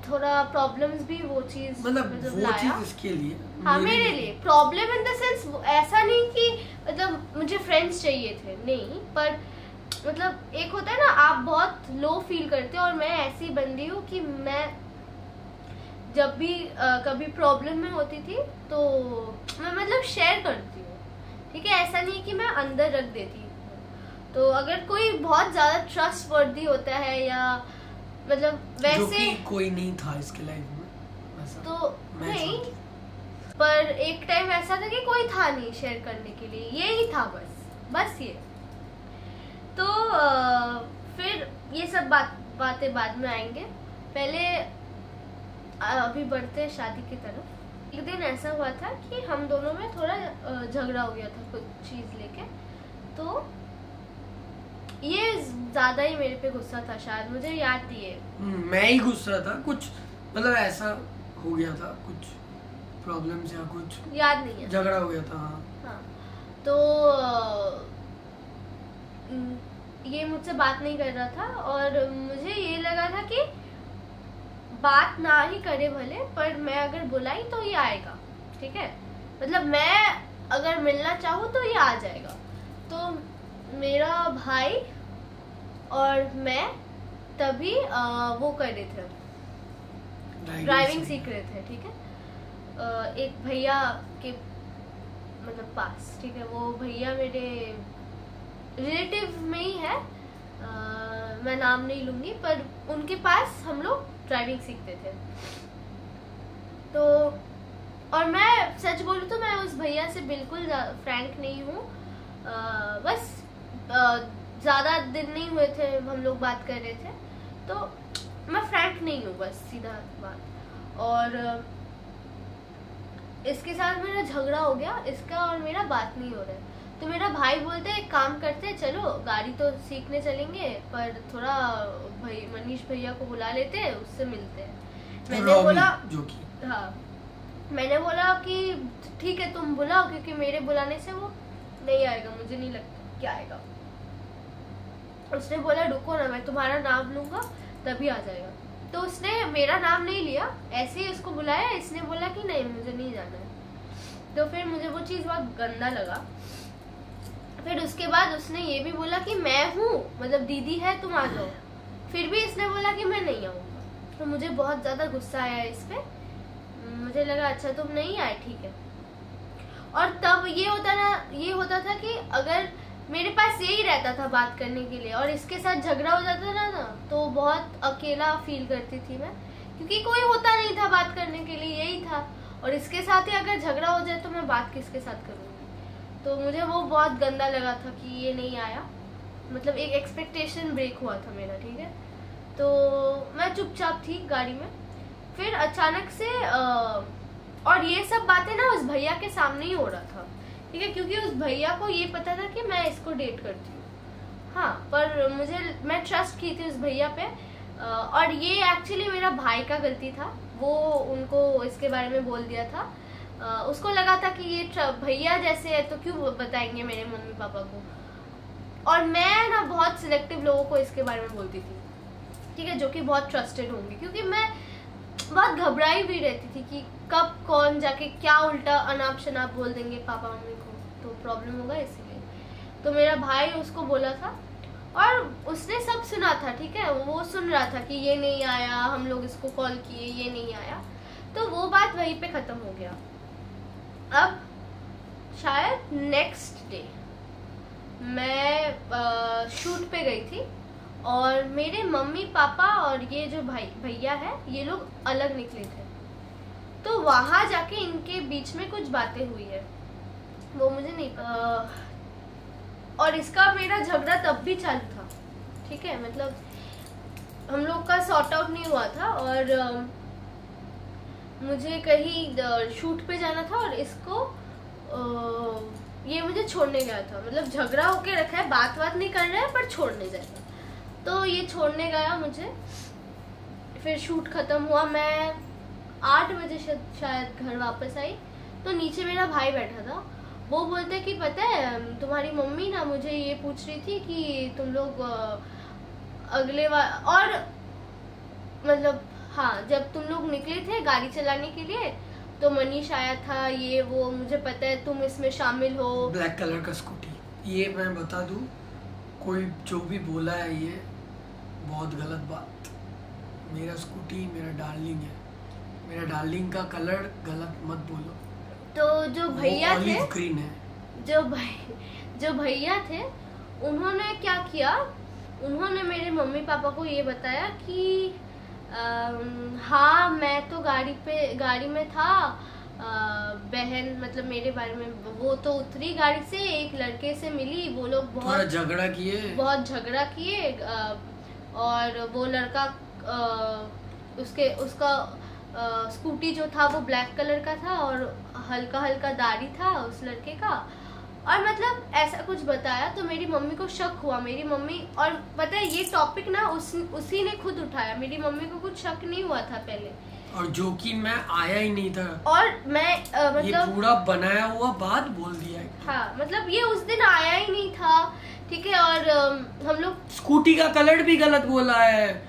थोड़ा प्रॉब्लम्स भी वो चीज मतलब वो चीज इसके लिए, हाँ, मेरे लिए प्रॉब्लम इन द सेंस ऐसा नहीं कि मतलब मुझे फ्रेंड्स चाहिए थे, नहीं, पर मतलब एक होता है ना, आप बहुत लो फील करते हो। और मैं ऐसी बंदी हूँ कि मैं जब भी कभी प्रॉब्लम में होती थी तो मैं मतलब शेयर करती हूँ, ठीक है। ऐसा नहीं कि मैं अंदर रख देती हूँ। तो अगर कोई बहुत ज्यादा ट्रस्ट वर्दी होता है या मतलब वैसे, जो कि कोई नहीं था इसके लाइफ में ऐसा, तो नहीं, पर एक टाइम ऐसा था कि कोई था नहीं शेयर करने के लिए, ये ही था बस ये। तो फिर ये सब बातें बाद में आएंगे, पहले अभी बढ़ते हैं शादी की तरफ। एक दिन ऐसा हुआ था कि हम दोनों में थोड़ा झगड़ा हो गया था कुछ चीज लेके। तो ये ज्यादा ही मेरे पे गुस्सा था शायद, मुझे याद नहीं है। मैं ही गुस्सा था कुछ, मतलब ऐसा हो गया था, कुछ प्रॉब्लम्स या कुछ याद नहीं है, झगड़ा हो गया था। हाँ, तो ये मुझसे बात नहीं कर रहा था और मुझे ये लगा था कि बात ना ही करे भले, पर मैं अगर बुलाई तो ये आएगा, ठीक है। मतलब मैं अगर मिलना चाहूँ तो ये आ जाएगा। तो मेरा भाई और मैं तभी वो कर रहे थे, ड्राइविंग सीख रहे थे, ठीक है। एक भैया के मतलब पास, ठीक है। वो भैया मेरे रिलेटिव में ही है, मैं नाम नहीं लूंगी, पर उनके पास हम लोग ड्राइविंग सीखते थे। तो और मैं सच बोलूं तो मैं उस भैया से बिल्कुल फ्रैंक नहीं हूँ। बस ज्यादा दिन नहीं हुए थे हम लोग बात कर रहे थे, तो मैं फ्रैंक नहीं हूँ, बस सीधा बात। और इसके साथ मेरा झगड़ा हो गया, इसका और मेरा बात नहीं हो रहा है। तो मेरा भाई बोलते एक काम करते, चलो गाड़ी तो सीखने चलेंगे, पर थोड़ा भाई मनीष भैया को बुला लेते हैं, उससे मिलते हैं। मैंने बोला जो कि हाँ, मैंने बोला कि ठीक है तुम बुलाओ, क्योंकि मेरे बुलाने से वो नहीं आएगा, मुझे नहीं लगता क्या आएगा। उसने बोला रुको ना, मैं तुम्हारा नाम लूंगा तभी आ जाएगा। तो उसने मेरा नाम नहीं लिया, ऐसे ही उसको बुलाया, इसने बोला कि नहीं मुझे नहीं जाना है। तो फिर मुझे वो चीज़ बहुत गंदा लगा। फिर उसके बाद उसने ये भी बोला कि मैं हूँ, मतलब दीदी है तुम आ जाओ, फिर भी इसने बोला कि मैं नहीं आऊँगा। तो मुझे बहुत ज़्यादा गुस्सा आया इस पे। मुझे लगा अच्छा तुम नहीं आए ठीक है। और तब ये होता था कि अगर मेरे पास यही रहता था बात करने के लिए और इसके साथ झगड़ा हो जाता था ना, तो बहुत अकेला फील करती थी मैं, क्योंकि कोई होता नहीं था बात करने के लिए, यही था। और इसके साथ ही अगर झगड़ा हो जाए तो मैं बात किसके साथ करूँगी। तो मुझे वो बहुत गंदा लगा था कि ये नहीं आया, मतलब एक एक्सपेक्टेशन ब्रेक हुआ था मेरा, ठीक है। तो मैं चुपचाप थी गाड़ी में। फिर अचानक से और ये सब बातें ना उस भैया के सामने ही हो रहा था, ठीक है, क्योंकि उस भैया को ये पता था कि मैं इसको डेट करती हूँ। हाँ, पर मैं ट्रस्ट की थी उस भैया पे। और ये एक्चुअली मेरा भाई का गलती था, वो उनको इसके बारे में बोल दिया था। उसको लगा था कि ये भैया जैसे है तो क्यों बताएंगे मेरे मम्मी पापा को। और मैं ना बहुत सिलेक्टिव लोगों को इसके बारे में बोलती थी, ठीक है, जो कि बहुत ट्रस्टेड होंगे, क्योंकि मैं बहुत घबराई भी रहती थी कि कब कौन जाके क्या उल्टा अनाप शनाप बोल देंगे पापा मम्मी को, तो प्रॉब्लम होगा, इसीलिए। तो मेरा भाई उसको बोला था और उसने सब सुना था, ठीक है, वो सुन रहा था कि ये नहीं आया, हम लोग इसको कॉल किए, ये नहीं आया। तो वो बात वहीं पे खत्म हो गया। अब शायद नेक्स्ट डे मैं शूट पे गई थी और मेरे मम्मी पापा और ये जो भैया है ये लोग अलग निकले थे। तो वहां जाके इनके बीच में कुछ बातें हुई है, वो मुझे नहीं पता। और इसका मेरा झगड़ा तब भी चालू था, ठीक है, मतलब हम लोग का सॉर्ट आउट नहीं हुआ था। और मुझे कहीं शूट पे जाना था और इसको ये मुझे छोड़ने गया था, मतलब झगड़ा होके रखा है, बात नहीं कर रहा है पर छोड़ने जाएगा। तो ये छोड़ने गया मुझे। फिर शूट खत्म हुआ, मैं 8 बजे शायद घर वापस आई। तो नीचे मेरा भाई बैठा था, वो बोलते कि पता है तुम्हारी मम्मी ना मुझे ये पूछ रही थी कि तुम लोग अगले और मतलब हाँ, जब तुम लोग निकले थे गाड़ी चलाने के लिए तो मनीष आया था, ये वो, मुझे पता है तुम इसमें शामिल हो। ब्लैक कलर का स्कूटी, ये मैं बता दूं, कोई जो भी बोला है ये बहुत गलत बात। मेरा स्कूटी मेरा डार्लिंग है, मेरा डार्लिंग का कलर गलत मत बोलो। तो जो भैया थे, ग्रीन है, जो भैया थे उन्होंने क्या किया, उन्होंने मेरे मम्मी पापा को ये बताया कि हाँ मैं तो गाड़ी में था, बहन मतलब मेरे बारे में, वो तो उतरी गाड़ी से, एक लड़के से मिली, वो लोग बहुत झगड़ा किए और वो लड़का उसका स्कूटी जो था वो ब्लैक कलर का था और हल्का दाढ़ी था उस लड़के का, और मतलब ऐसा कुछ बताया। तो मेरी मम्मी को शक हुआ, मेरी मम्मी, और पता है ये टॉपिक ना उसी ने खुद उठाया, मेरी मम्मी को कुछ शक नहीं हुआ था पहले, और जो कि मैं आया ही नहीं था, और मैं मतलब ये पूरा बनाया हुआ बात बोल दिया है। हाँ, मतलब ये उस दिन आया ही नहीं था, ठीक है, और हम लोग स्कूटी का कलर भी गलत बोला है।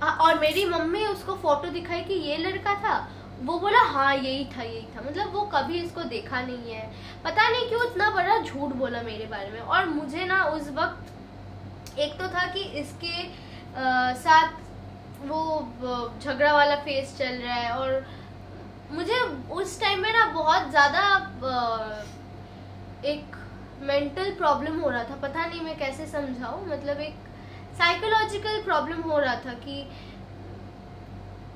और मेरी मम्मी उसको फोटो दिखाई कि ये लड़का था, वो बोला हाँ यही था, मतलब वो कभी इसको देखा नहीं है, पता नहीं क्यों इतना बड़ा झूठ बोला मेरे बारे में। और मुझे ना उस वक्त एक तो था कि इसके साथ वो झगड़ा वाला फेस चल रहा है, और मुझे उस टाइम में ना बहुत ज्यादा एक मेंटल प्रॉब्लम हो रहा था, पता नहीं मैं कैसे समझाऊं, मतलब एक साइकोलॉजिकल प्रॉब्लम हो रहा था कि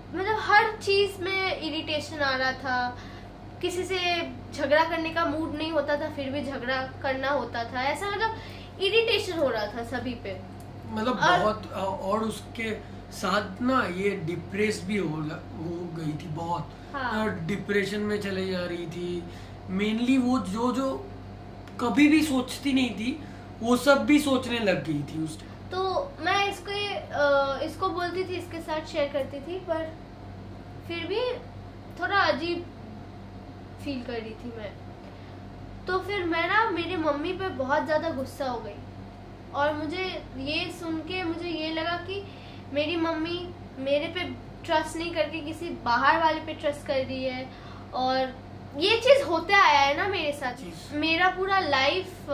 मतलब हर चीज में इरिटेशन आ रहा था, किसी से झगड़ा करने का मूड नहीं होता था फिर भी झगड़ा करना होता था, ऐसा मतलब इरिटेशन हो रहा था सभी पे, मतलब बहुत। और उसके साथ ना ये डिप्रेस भी हो गई थी बहुत। हाँ। डिप्रेशन में चले जा रही थी, मेनली वो जो कभी भी सोचती नहीं थी वो सब भी सोचने लग गई थी उस टाइम। तो मैं इसको बोलती थी, इसके साथ शेयर करती थी, पर फिर भी थोड़ा अजीब फील कर रही थी मैं। तो फिर मैं ना मेरी मम्मी पे बहुत ज़्यादा गुस्सा हो गई, और मुझे ये सुन के मुझे ये लगा कि मेरी मम्मी मेरे पे ट्रस्ट नहीं करके किसी बाहर वाले पे ट्रस्ट कर रही है, और ये चीज होते आया है ना मेरे साथ। मेरा पूरा लाइफ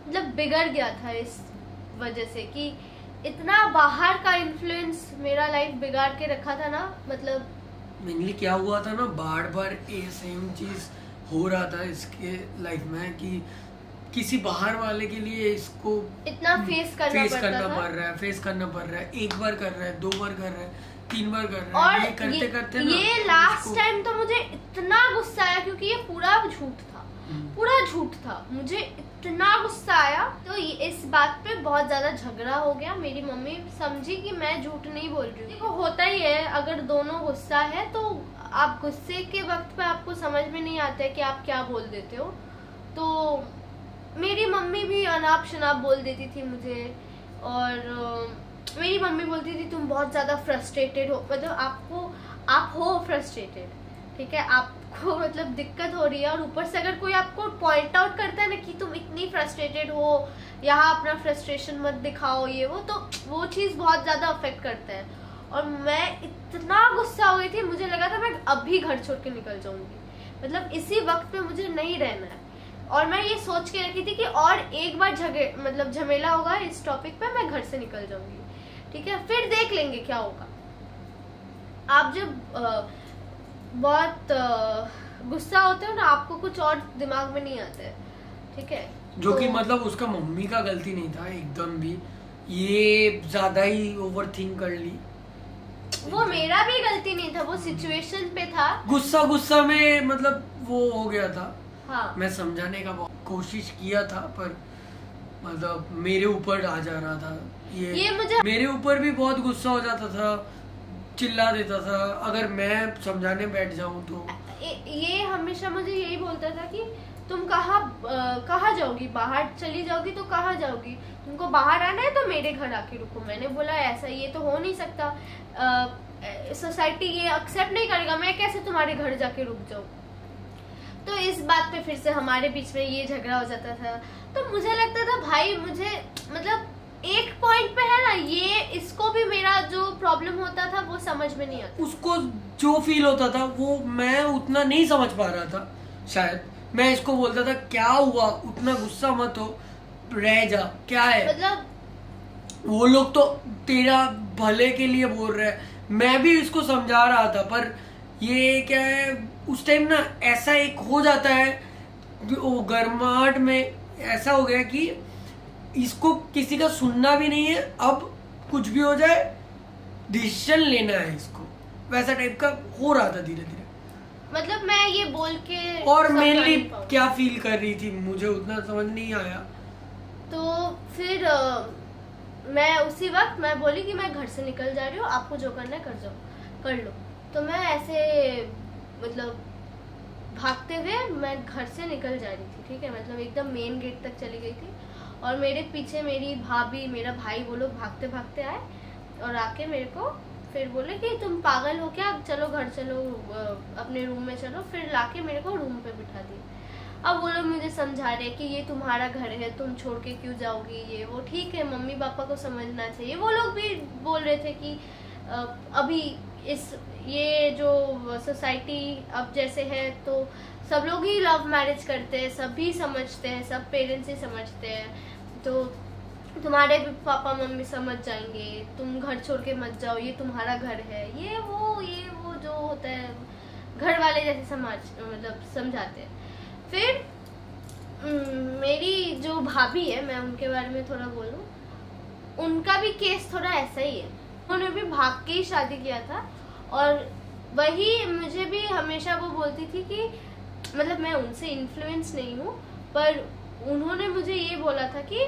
मतलब बिगड़ गया था इस वजह से कि इतना बाहर का इन्फ्लुएंस मेरा लाइफ बिगाड़ के रखा था ना। मतलब मेनली क्या हुआ था ना, बार बार ये सेम चीज हो रहा था इसके लाइफ में कि किसी बाहर वाले के लिए इसको इतना फेस करना पड़ रहा है। एक बार कर रहा है, 2 बार कर रहा है, 3 बार कर रहा है, और ये करते ये लास्ट टाइम तो मुझे इतना गुस्सा आया क्योंकि ये पूरा झूठ था, मुझे इतना गुस्सा आया। तो इस बात पे बहुत ज्यादा झगड़ा हो गया। मेरी मम्मी समझी कि मैं झूठ नहीं बोल रही हूँ। देखो होता ही है, अगर दोनों गुस्सा है तो आप गुस्से के वक्त पे आपको समझ में नहीं आता है कि आप क्या बोल देते हो। तो मेरी मम्मी भी अनाप शनाप बोल देती थी मुझे, और मेरी मम्मी बोलती थी तुम बहुत ज्यादा फ्रस्ट्रेटेड हो, मतलब आप हो फ्रस्ट्रेटेड, ठीक है, आपको मतलब दिक्कत हो रही है, और ऊपर से अगर कोई आपको पॉइंट आउट करता है ना कि तुम इतनी फ्रस्ट्रेटेड हो, यहाँ अपना फ्रस्ट्रेशन मत दिखाओ, ये वो, तो वो चीज बहुत ज्यादा अफेक्ट करता है। और मैं इतना गुस्सा हो गई थी, मुझे लगा था मैं अभी घर छोड़ के निकल जाऊंगी, मतलब इसी वक्त पे मुझे नहीं रहना है। और मैं ये सोच के रखी थी कि और एक बार झमेला होगा इस टॉपिक पे, मैं घर से निकल जाऊंगी, ठीक है, फिर देख लेंगे क्या होगा। आप जब बहुत गुस्सा होते हो ना, आपको कुछ और दिमाग में नहीं आता है, ठीक है। जो कि मतलब उसका मम्मी का गलती नहीं था एकदम भी, ये ज्यादा ही ओवर थिंक कर ली। वो मेरा भी गलती नहीं था, वो सिचुएशन पे था, गुस्सा में मतलब वो हो गया था। हाँ। मैं समझाने का कोशिश किया था, पर मतलब मेरे ऊपर आ जा रहा था ये मुझे मेरे ऊपर भी बहुत गुस्सा हो जाता था, चिल्ला देता था अगर मैं समझाने बैठ जाऊं तो। ये हमेशा मुझे यही बोलता था कि तुम कहाँ जाओगी, बाहर चली जाओगी तो कहाँ जाओगी, तुमको बाहर आना है तो मेरे घर आके रुको। मैंने बोला ऐसा ये तो हो नहीं सकता, सोसाइटी ये एक्सेप्ट नहीं करेगा, मैं कैसे तुम्हारे घर जाके रुक जाऊं। तो इस बात पे फिर से हमारे बीच में ये झगड़ा हो जाता था। तो मुझे लगता था भाई, मुझे मतलब एक पॉइंट पे है ना, ये इसको भी मेरा जो प्रॉब्लम होता था वो समझ में नहीं आता। उसको जो फील होता था वो मैं उतना नहीं समझ पा रहा था शायद। मैं इसको बोलता था क्या हुआ, उतना गुस्सा मत हो, रह जा, क्या है, मतलब वो लोग तो तेरा भले के लिए बोल रहे हैं। मैं भी इसको समझा रहा था, पर ये क्या है उस टाइम ना ऐसा एक हो जाता है, वो गर्माहट में ऐसा हो गया कि इसको किसी का सुनना भी नहीं है, अब कुछ भी हो जाए डिसीजन लेना है इसको, वैसा टाइप का हो रहा था धीरे धीरे। मतलब मैं ये बोल के और मेनली क्या फील कर रही थी मुझे उतना समझ नहीं आया। तो फिर मैं उसी वक्त मैं बोली कि मैं घर से निकल जा रही हूँ, आपको जो करना है कर लो। तो मैं ऐसे मतलब भागते हुए मैं घर से निकल जा रही थी, ठीक है, मतलब एकदम मेन गेट तक चली गई थी, और मेरे पीछे मेरी भाभी, मेरा भाई, वो लोग भागते भागते आए और आके मेरे को फिर बोले कि तुम पागल हो क्या, चलो घर चलो, अपने रूम में चलो। फिर लाके मेरे को रूम पे बिठा दी। अब वो लोग मुझे समझा रहे कि ये तुम्हारा घर है, तुम छोड़ के क्यों जाओगी, ये वो, ठीक है, मम्मी पापा को समझना चाहिए। वो लोग भी बोल रहे थे कि अभी ये जो सोसाइटी अब जैसे है तो सब लोग ही लव मैरिज करते हैं, सभी समझते हैं, सब पेरेंट्स ही समझते हैं, तो तुम्हारे भी पापा मम्मी समझ जाएंगे, तुम घर छोड़ के मत जाओ, ये तुम्हारा घर है, ये वो जो होता है घर वाले जैसे मतलब समझाते हैं। फिर मेरी जो भाभी है, मैं उनके बारे में थोड़ा बोलूं, उनका भी केस थोड़ा ऐसा ही है। उन्होंने भी भाग के ही शादी किया था, और वही मुझे भी हमेशा वो बोलती थी कि मतलब मैं उनसे इन्फ्लुएंस नहीं हूँ, पर उन्होंने मुझे ये बोला था कि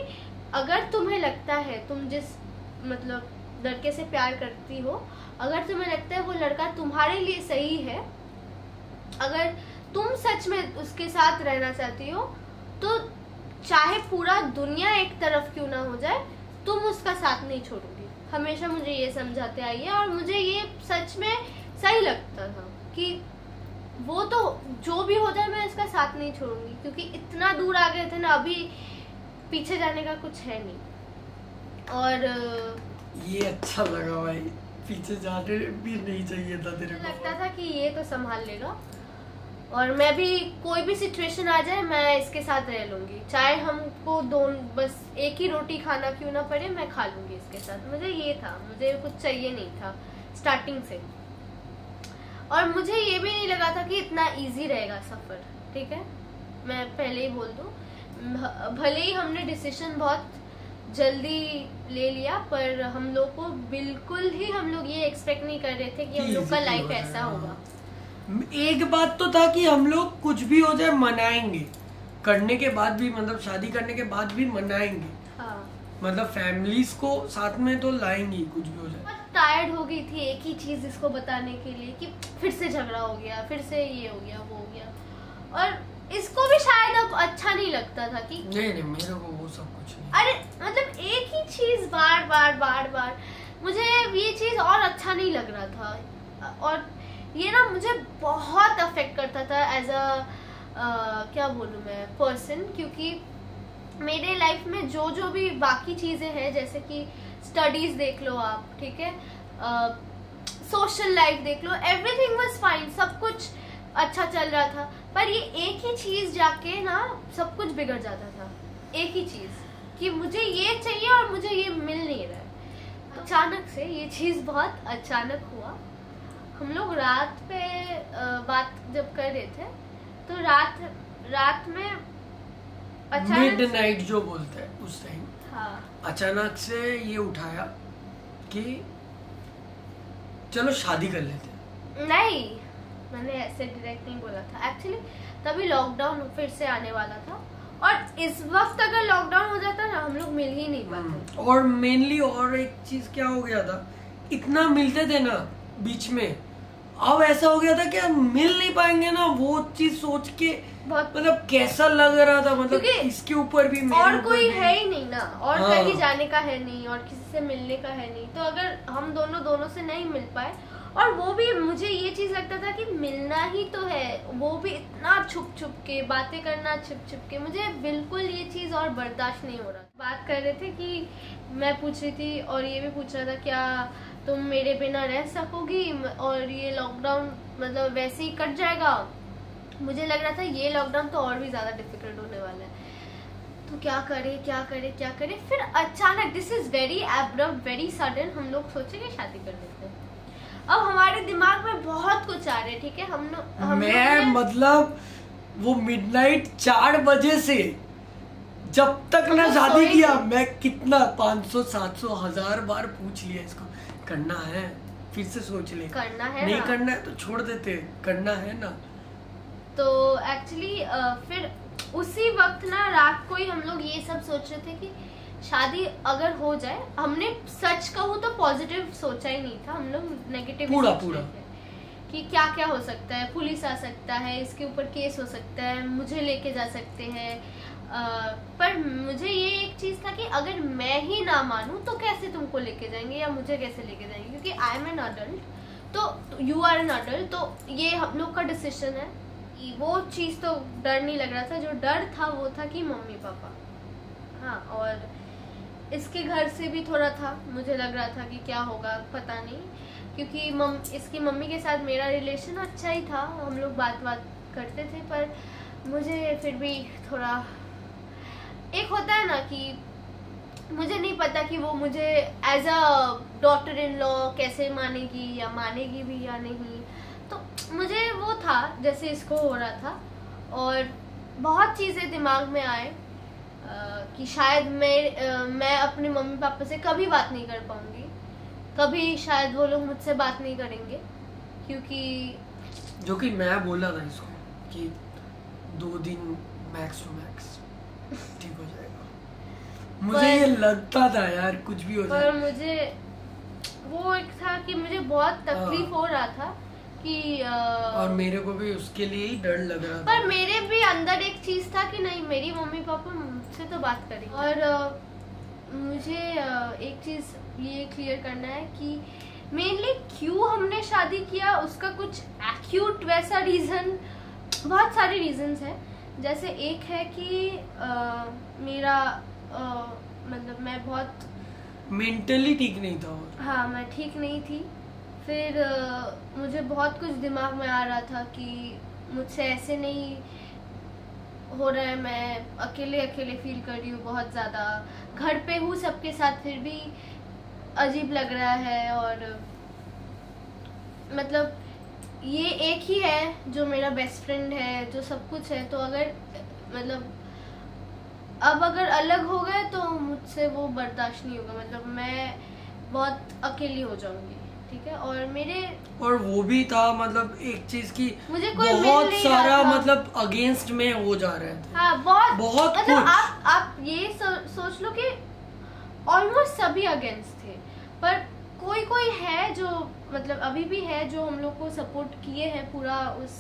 अगर तुम्हें लगता है, तुम जिस मतलब लड़के से प्यार करती हो, अगर तुम्हें लगता है वो लड़का तुम्हारे लिए सही है, अगर तुम सच में उसके साथ रहना चाहती हो, तो चाहे पूरा दुनिया एक तरफ क्यों ना हो जाए, तुम उसका साथ नहीं छोड़ोगी। हमेशा मुझे ये समझाते आई है, और मुझे ये सच में सही लगता था कि वो तो जो भी हो जाए मैं इसका साथ नहीं छोड़ूंगी, क्योंकि इतना दूर आ गए थे ना, अभी पीछे जाने का कुछ है नहीं। और ये अच्छा लगा भाई पीछे जाने भी नहीं चाहिए था तेरे को। लगता था कि ये तो संभाल लेगा और मैं भी कोई भी सिचुएशन आ जाए मैं इसके साथ रह लूंगी, चाहे हमको बस एक ही रोटी खाना क्यों ना पड़े मैं खा लूंगी इसके साथ। मुझे ये था, मुझे कुछ चाहिए नहीं था स्टार्टिंग से। और मुझे ये भी नहीं लगा था कि इतना इजी रहेगा सफर, ठीक है, मैं पहले ही बोल दूं। भले ही हमने डिसीजन बहुत जल्दी ले लिया, पर हम लोग को बिल्कुल ही हम लोग ये एक्सपेक्ट नहीं कर रहे थे कि हम लोग का लाइफ ऐसा होगा। एक बात तो था कि हम लोग कुछ भी हो जाए मनाएंगे, करने के बाद भी, मतलब शादी करने के बाद भी मनाएंगे। हाँ। मतलब फैमिलीज को साथ में तो लाएंगे कुछ भी हो जाए। बहुत टायर्ड हो गई थी एक ही चीज इसको बताने के लिए कि फिर से झगड़ा हो गया, फिर से ये हो गया, वो हो गया। और इसको भी शायद अब अच्छा नहीं लगता था कि नहीं मेरे को वो सब कुछ नहीं। अरे मतलब एक ही चीज बार बार मुझे ये चीज और अच्छा नहीं लग रहा था। और ये ना मुझे बहुत अफेक्ट करता था एज अ क्या बोलूं मैं पर्सन, क्योंकि मेरे लाइफ में जो भी बाकी चीजें हैं, जैसे कि स्टडीज देख लो आप, ठीक है, सोशल लाइफ देख लो, एवरीथिंग वाज फाइन, सब कुछ अच्छा चल रहा था। पर ये एक ही चीज जाके ना सब कुछ बिगड़ जाता था। एक ही चीज कि मुझे ये चाहिए और मुझे ये मिल नहीं रहा है। अचानक से ये चीज बहुत अचानक हुआ। हम लोग रात पे बात जब कर रहे थे तो रात में अचानक मिडनाइट जो बोलते हैं उस टाइम, हाँ, अचानक से ये उठाया कि चलो शादी कर लेते। नहीं, मैंने ऐसे डायरेक्ट नहीं बोला था। एक्चुअली तभी लॉकडाउन फिर से आने वाला था और इस वक्त अगर लॉकडाउन हो जाता ना हम लोग मिल ही नहीं पाते। और मेनली और एक चीज क्या हो गया था, इतना मिलते थे ना बीच में, अब ऐसा हो गया था कि हम मिल नहीं पाएंगे ना, वो चीज सोच के बहुत मतलब कैसा लग रहा था। मतलब इसके ऊपर भी और कोई है ही नहीं ना, और हाँ। कहीं जाने का है नहीं और किसी से मिलने का है नहीं, तो अगर हम दोनों से नहीं मिल पाए, और वो भी मुझे ये चीज लगता था कि मिलना ही तो है, वो भी इतना छुप के बातें करना, छुप के, मुझे बिल्कुल ये चीज और बर्दाश्त नहीं हो रहा। बात कर रहे थे कि मैं पूछ रही थी और ये भी पूछ रहा था क्या तुम मेरे बिना रह सकोगी, और ये लॉकडाउन मतलब वैसे ही कट जाएगा। मुझे लग रहा था ये लॉकडाउन तो और भी ज्यादा डिफिकल्ट होने वाला है, तो क्या करे। फिर अचानक, this is very abrupt, very sudden, हम लोग सोचे कि शादी कर लेते हैं। अब हमारे दिमाग में बहुत कुछ आ रहे हैं, ठीक है, मैं मतलब वो मिडनाइट 4 बजे से जब तक ना शादी किया, मैं कितना 500 700 1000 बार पूछ लिया इसको, करना है, फिर से सोच ले, करना है, नहीं करना है तो छोड़ देते, करना है ना। तो एक्चुअली फिर उसी वक्त ना रात को ही हम लोग ये सब सोच रहे थे कि शादी अगर हो जाए, हमने सच कहूँ तो पॉजिटिव सोचा ही नहीं था, हम लोग नेगेटिव पूरा कि क्या क्या हो सकता है, पुलिस आ सकता है, इसके ऊपर केस हो सकता है, मुझे लेके जा सकते हैं। पर मुझे ये एक चीज था कि अगर मैं ही ना मानूं तो कैसे तुमको लेके जाएंगे या मुझे कैसे लेके जाएंगे, क्योंकि आई एम एन अडल्ट, तो यू आर एन अडल्ट, तो ये हम लोग का डिसीजन है। वो चीज तो डर नहीं लग रहा था, जो डर था वो था कि मम्मी पापा, हाँ, और इसके घर से भी थोड़ा था, मुझे लग रहा था कि क्या होगा पता नहीं, क्योंकि इसकी मम्मी के साथ मेरा रिलेशन अच्छा ही था, हम लोग बात करते थे, पर मुझे फिर भी थोड़ा एक होता है ना कि मुझे नहीं पता कि वो मुझे as a daughter in law कैसे मानेगी या मानेगी भी या नहीं, तो मुझे वो था जैसे इसको हो रहा था। और बहुत चीज़ें दिमाग में आए कि शायद मैं अपने मम्मी पापा से कभी बात नहीं कर पाऊंगी, कभी शायद वो लोग मुझसे बात नहीं करेंगे, क्योंकि जो कि मैं बोला था इसको कि 2 दिन मैक्स टू मैक्स ठीक हो जाएगा। मुझे ये लगता था यार कुछ भी हो जाए, पर मुझे वो एक था कि मुझे बहुत तकलीफ हो रहा था कि और मेरे को भी उसके लिए ही डर लग रहा था, पर मेरे भी अंदर एक चीज था कि नहीं, मेरी मम्मी पापा मुझसे तो बात करेंगे। और मुझे एक चीज ये क्लियर करना है कि मेनली क्यों हमने शादी किया, उसका कुछ एक्यूट वैसा रीजन, बहुत सारे रीजंस हैं। जैसे एक है कि मेरा मतलब मैं बहुत मेंटली ठीक नहीं था, हाँ, मैं ठीक नहीं थी, फिर मुझे बहुत कुछ दिमाग में आ रहा था कि मुझसे ऐसे नहीं हो रहा है, मैं अकेले अकेले फील कर रही हूँ बहुत ज़्यादा, घर पे हूँ सबके साथ फिर भी अजीब लग रहा है, और मतलब ये एक ही है जो मेरा बेस्ट फ्रेंड है, जो सब कुछ है, तो अगर मतलब अब अगर अलग हो गए तो मुझसे वो बर्दाश्त नहीं होगा, मतलब मैं बहुत अकेली हो जाऊंगी, ठीक है। और वो भी था मतलब एक चीज की मुझे कोई बहुत सारा मतलब अगेंस्ट में हो जा रहे थे। हाँ, बहुत मतलब आप ये सोच लो कि ऑलमोस्ट सभी अगेंस्ट थे, पर कोई है जो मतलब अभी भी है जो हम लोग को सपोर्ट किए हैं पूरा उस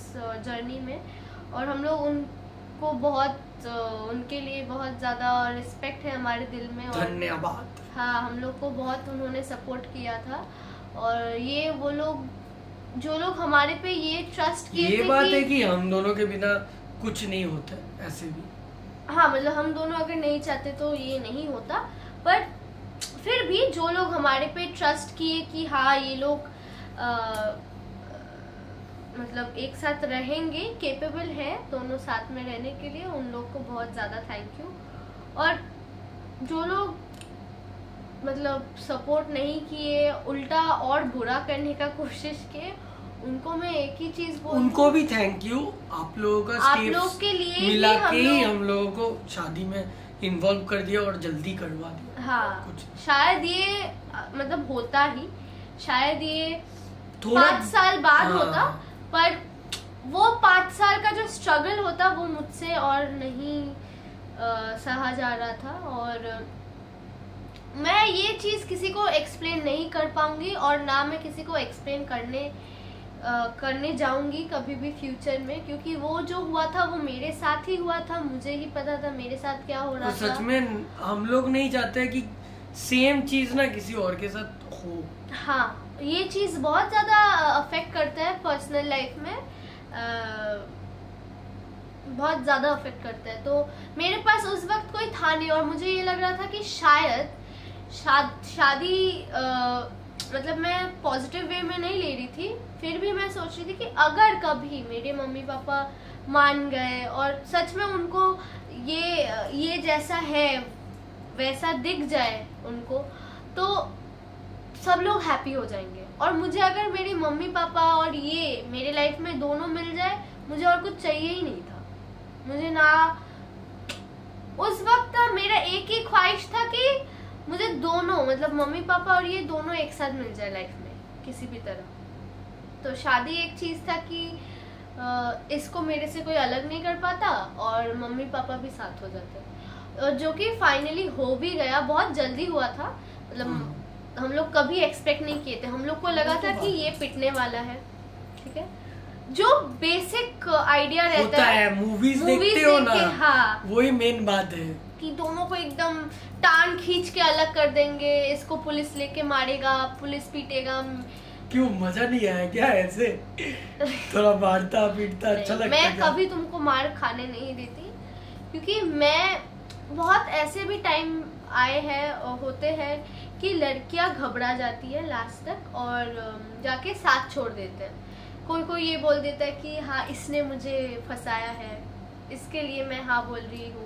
जर्नी में, और हम लोग उनको बहुत उनके लिए बहुत ज़्यादा रिस्पेक्ट है हमारे दिल में, और धन्यवाद। हाँ, हम लोग को बहुत उन्होंने सपोर्ट किया था, और ये वो लोग जो लोग हमारे पे ये ट्रस्ट किए थे, ये बात है कि हम दोनों के बिना कुछ नहीं होता ऐसे भी। हाँ, मतलब हम दोनों अगर नहीं चाहते तो ये नहीं होता, पर फिर भी जो लोग हमारे पे ट्रस्ट किए कि हाँ ये लोग मतलब एक साथ रहेंगे, केपेबल है दोनों साथ में रहने के लिए, उन लोग को बहुत ज़्यादा थैंक यू। और जो लोग मतलब सपोर्ट नहीं किए, उल्टा और बुरा करने का कोशिश किए, उनको मैं एक ही चीज बोलूं, उनको भी थैंक यू। आप लोगों का आप लोग के लिए मिला के ही हम लोगों को शादी में इन्वॉल्व कर दिया और जल्दी करवा दिया। हाँ, कुछ शायद ये मतलब होता ही, शायद ये 5 साल बाद होता, पर वो 5 साल का जो स्ट्रगल होता वो मुझसे और नहीं सहा जा रहा था, और मैं ये चीज किसी को एक्सप्लेन नहीं कर पाऊंगी, और ना मैं किसी को एक्सप्लेन करने जाऊंगी कभी भी फ्यूचर में, क्योंकि वो जो हुआ था वो मेरे साथ ही हुआ था, मुझे ही पता था मेरे साथ क्या हो रहा था। सच में हम लोग नहीं चाहते कि सेम चीज ना किसी और के साथ हो। हाँ, ये चीज बहुत ज्यादा अफेक्ट करता है पर्सनल लाइफ में, बहुत ज्यादा अफेक्ट करता है। तो मेरे पास उस वक्त कोई था नहीं, और मुझे ये लग रहा था कि शायद शादी मतलब मैं पॉजिटिव वे में नहीं ले रही थी, फिर भी मैं सोच रही थी कि अगर कभी मेरे मम्मी पापा मान गए और सच में उनको ये जैसा है वैसा दिख जाए उनको, तो सब लोग हैप्पी हो जाएंगे। और मुझे अगर मेरी मम्मी पापा और ये मेरे लाइफ में दोनों मिल जाए, मुझे और कुछ चाहिए ही नहीं था। मुझे ना उस वक्त मेरा एक ही ख्वाहिश था कि मुझे दोनों मतलब मम्मी पापा और ये दोनों एक साथ मिल जाए लाइफ में किसी भी तरह। तो शादी एक चीज था कि इसको मेरे से कोई अलग नहीं कर पाता, और मम्मी पापा भी साथ हो जाते, और जो कि फाइनली हो भी गया, बहुत जल्दी हुआ था। मतलब हम लोग कभी एक्सपेक्ट नहीं किए थे, हम लोग को लगा था कि ये पिटने वाला है, ठीक है, जो बेसिक आइडिया रहता है मूवीज देखते हो ना, हाँ, वही मेन बात है कि दोनों को एकदम टांग खींच के अलग कर देंगे, इसको पुलिस लेके मारेगा, पुलिस पीटेगा। क्यों मजा नहीं आया क्या ऐसे? थोड़ा मारता पीटता अच्छा लगता। मैं कभी तुमको मार खाने नहीं देती, क्योंकि मैं बहुत ऐसे भी टाइम आए हैं और होते हैं कि लड़कियां घबरा जाती है लास्ट तक और जाके साथ छोड़ देते हैं। कोई ये बोल देता है कि हाँ इसने मुझे फंसाया है, इसके लिए मैं हाँ बोल रही हूँ।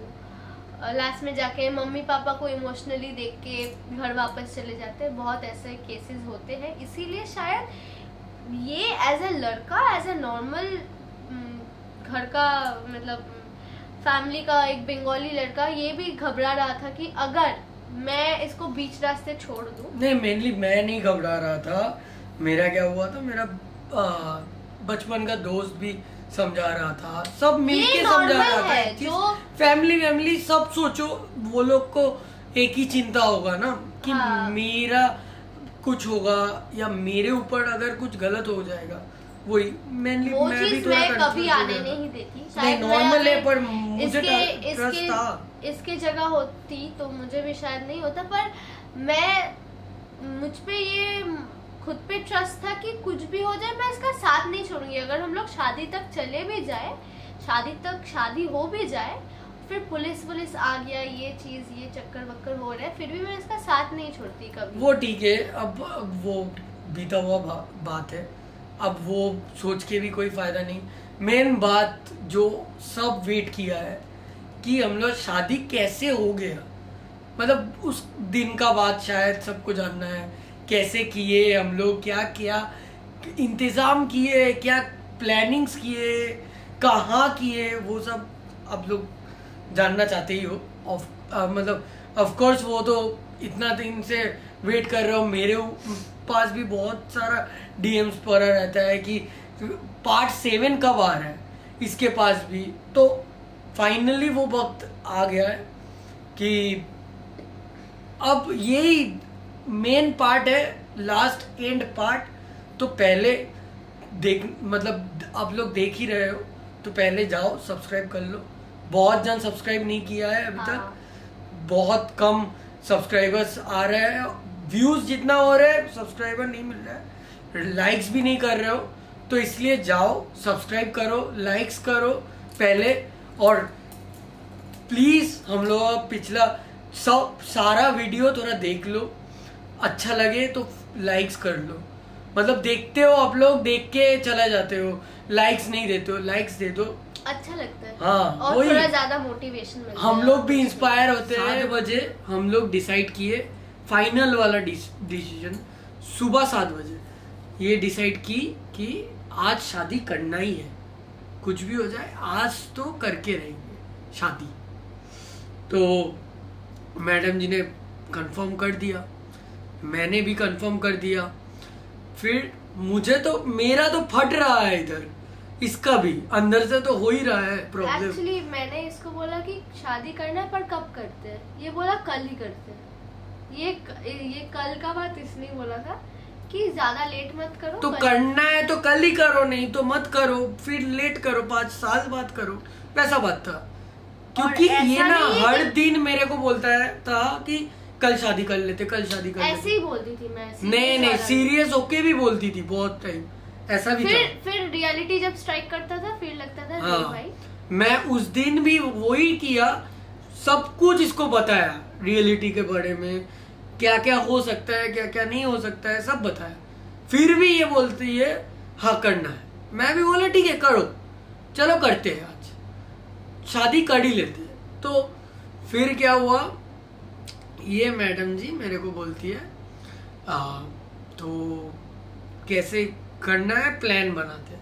लास्ट में जाके मम्मी पापा को इमोशनली देख के घर वापस चले जाते हैं। बहुत ऐसे केसेस होते हैं, इसीलिए शायद ये एज ए लड़का, एज ए नॉर्मल घर का मतलब फैमिली का एक बंगाली लड़का, ये भी घबरा रहा था कि अगर मैं इसको बीच रास्ते छोड़ दूं। नहीं, मेनली मैं नहीं घबरा रहा था। मेरा क्या हुआ था, मेरा बचपन का दोस्त भी समझा रहा था, सब मिलके समझा रहा था कि फैमिली सब सोचो, वो लोग को एक ही चिंता होगा ना कि हाँ। मेरा कुछ होगा या मेरे ऊपर अगर कुछ गलत हो जाएगा, वही मेनली मैं भी थोड़ा कभी आने नहीं देती। नहीं नॉर्मल है, पर मुझे ट्रस्ट था। इसके जगह होती तो मुझे भी शायद नहीं होता, पर मुझ पे ये खुद पे ट्रस्ट था कि कुछ भी हो जाए मैं इसका साथ नहीं छोड़ूंगी। अगर हम लोग शादी तक चले भी जाए, शादी हो भी जाए, फिर पुलिस आ गया, ये चक्कर वक्कर हो रहा है, फिर भी मैं इसका साथ नहीं छोड़ती कभी। वो ठीक है, अब वो बीता हुआ बात है, अब वो सोच के भी कोई फायदा नहीं। मेन बात जो सब वेट किया है कि हम लोग शादी कैसे हो गया, मतलब उस दिन का बात शायद सबको जानना है, कैसे किए हम लोग, क्या क्या इंतजाम किए, क्या प्लानिंग्स किए, कहाँ किए, वो सब आप लोग जानना चाहते ही हो। मतलब ऑफ कोर्स वो तो इतना दिन से वेट कर रहे हो, मेरे पास भी बहुत सारा डीएम्स पड़ा रहता है कि पार्ट 7 कब आ रहा है, इसके पास भी। तो फाइनली वो वक्त आ गया है कि अब यही मेन पार्ट है, लास्ट एंड पार्ट। तो पहले देख, मतलब आप लोग देख ही रहे हो, तो पहले जाओ सब्सक्राइब कर लो। बहुत जन सब्सक्राइब नहीं किया है अभी तक, बहुत कम सब्सक्राइबर्स आ रहे हैं, व्यूज जितना हो रहा है सब्सक्राइबर नहीं मिल रहा है, लाइक्स भी नहीं कर रहे हो। तो इसलिए जाओ सब्सक्राइब करो, लाइक्स करो पहले, और प्लीज हम लोग पिछला सारा वीडियो थोड़ा देख लो, अच्छा लगे तो लाइक्स कर लो। मतलब देखते हो आप लोग, देख के चला जाते हो, लाइक्स नहीं देते हो, लाइक्स दे दो, अच्छा लगता है। हाँ, और थोड़ा ज्यादा मोटिवेशन मिलता है, हम लोग भी इंस्पायर होते हैं। 7 बजे हम लोग डिसाइड किए, फाइनल वाला डिसीजन सुबह 7 बजे ये डिसाइड की कि आज शादी करना ही है, कुछ भी हो जाए आज तो करके रहेंगे शादी। तो मैडम जी ने कंफर्म कर दिया, मैंने भी कंफर्म कर दिया। फिर मुझे तो, मेरा तो फट रहा है इधर, इसका भी अंदर से तो हो ही रहा है प्रॉब्लम। एक्चुअली मैंने इसको बोला कि शादी करना है पर कब करते हैं, ये बोला कल ही करते हैं। ये कल का बात इसलिए बोला था कि ज्यादा लेट मत करो, तो करना है तो कल ही करो, नहीं तो मत करो, फिर लेट करो, 5 साल बाद करो, वैसा बात था। क्योंकि ये ना हर दिन मेरे को बोलता है था कि कल शादी कर लेते, कल शादी कर लेते। ऐसे ही बोलती थी मैं, नहीं सीरियस होके भी बोलती थी बहुत टाइम, ऐसा भी फिर रियलिटी जब स्ट्राइक करता था फिर लगता था हाँ, भाई। मैं उस दिन भी वही किया, सब कुछ इसको बताया रियलिटी के बारे में, क्या क्या हो सकता है, क्या क्या नहीं हो सकता है, सब बताया। फिर भी ये बोलती है हाँ करना है। मैं भी बोला ठीक है करो, चलो करते हैं, आज शादी कर ही लेते हैं। तो फिर क्या हुआ, ये मैडम जी मेरे को बोलती है तो कैसे करना है, प्लान बनाते हैं।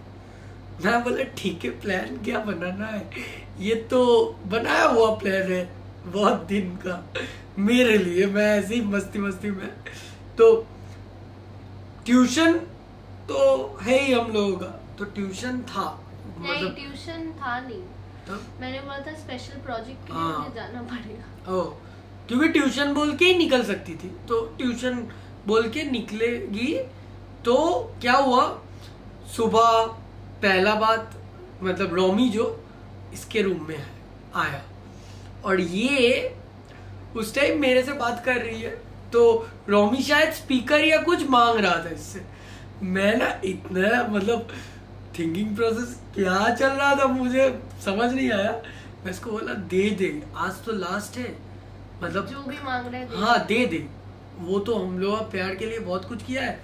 मैं बोला ठीक है, प्लान क्या बनाना है, ये तो बनाया हुआ प्लान है बहुत दिन का मेरे लिए, मैं ऐसे ही मस्ती मस्ती में। तो ट्यूशन तो है ही हम लोगों का, तो ट्यूशन था, नहीं ट्यूशन था नहीं, तो मैंने बोला था स्पेशल प्रोजेक्ट के लिए मुझे जाना पड़ेगा। ओ, क्योंकि ट्यूशन बोल के ही निकल सकती थी, तो ट्यूशन बोल के निकलेगी। तो क्या हुआ, सुबह पहला बात, मतलब रोमी जो इसके रूम में आया, और ये उस टाइम मेरे से बात कर रही है, तो रोमी शायद स्पीकर या कुछ मांग रहा था इससे। मैं ना इतना, मतलब थिंकिंग प्रोसेस क्या चल रहा था मुझे समझ नहीं आया। मैं इसको बोला दे आज तो लास्ट है, मतलब जो भी मांग रहे थे हाँ दे, वो तो हम लोग प्यार के लिए बहुत कुछ किया है,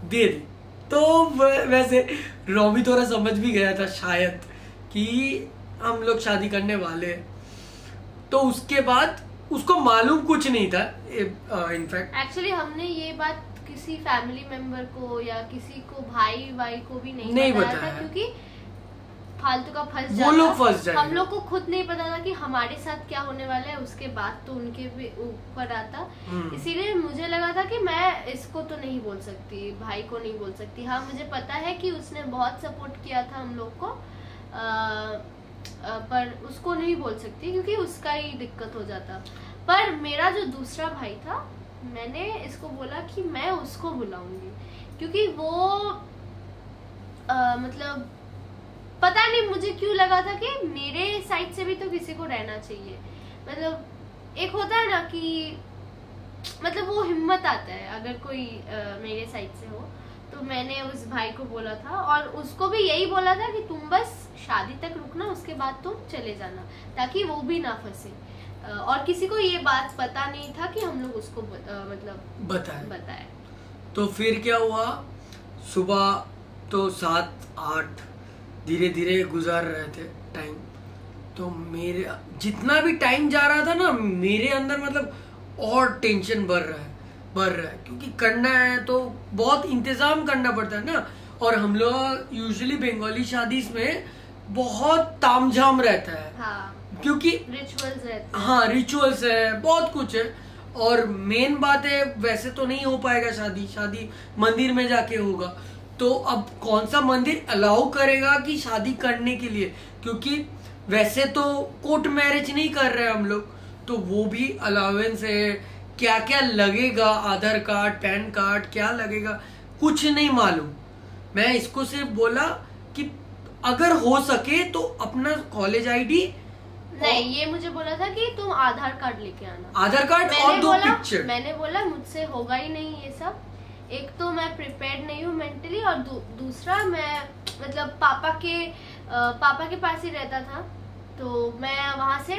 दे। तो वैसे रोमी थोड़ा समझ भी गया था शायद कि हम लोग शादी करने वाले हैं। तो उसके बाद उसको मालूम कुछ नहीं था इनफैक्ट। एक्चुअली हमने ये बात किसी फैमिली मेंबर को या किसी को भाई को भी नहीं बताया था, क्योंकि फालतू का फंस जाता, वो लोग फंस जाए। हम लोग को खुद नहीं पता था कि हमारे साथ क्या होने वाला है, उसके बाद तो उनके भी ऊपर आता। इसीलिए मुझे लगा था कि मैं इसको तो नहीं बोल सकती, भाई को नहीं बोल सकती। हाँ मुझे पता है कि उसने बहुत सपोर्ट किया था हम लोग को, पर उसको नहीं बोल सकती क्योंकि उसका ही दिक्कत हो जाता। पर मेरा जो दूसरा भाई था, मैंने इसको बोला कि मैं उसको बुलाऊंगी, क्योंकि वो मतलब पता नहीं मुझे क्यों लगा था कि मेरे साइड से भी तो किसी को रहना चाहिए। मतलब एक होता है ना कि मतलब वो हिम्मत आता है अगर कोई मेरे साइड से हो। तो मैंने उस भाई को बोला था और उसको भी यही बोला था कि तुम बस शादी तक रुकना, उसके बाद तुम चले जाना, ताकि वो भी ना फंसे। और किसी को ये बात पता नहीं था कि हम लोग उसको मतलब बताए। तो फिर क्या हुआ, सुबह तो 7-8 धीरे धीरे गुजार रहे थे टाइम। तो मेरे जितना भी टाइम जा रहा था ना, मेरे अंदर मतलब और टेंशन बढ़ रहा है क्योंकि करना है तो बहुत इंतजाम करना पड़ता है ना। और हम लोग यूजुअली बंगाली शादी में बहुत तामझाम रहता है। हाँ, क्योंकि रिचुअल्स रहते हैं। हाँ, रिचुअल्स है, बहुत कुछ है। और मेन बात है, वैसे तो नहीं हो पाएगा शादी मंदिर में जाके होगा। तो अब कौन सा मंदिर अलाउ करेगा कि शादी करने के लिए, क्योंकि वैसे तो कोर्ट मैरिज नहीं कर रहे हम लोग, तो वो भी अलाउंस है। क्या क्या लगेगा, आधार कार्ड, पैन कार्ड, क्या लगेगा कुछ नहीं मालूम। मैं इसको सिर्फ बोला कि अगर हो सके तो अपना कॉलेज आईडी नहीं, ये मुझे बोला था कि तुम आधार कार्ड लेके आना। आधार कार्ड और 2 पिक्चर। मैंने बोला मुझसे होगा ही नहीं ये सब। एक तो मैं प्रिपेयर्ड नहीं हूँ मेंटली, और दूसरा मैं मतलब पापा के पास ही रहता था, तो मैं वहां से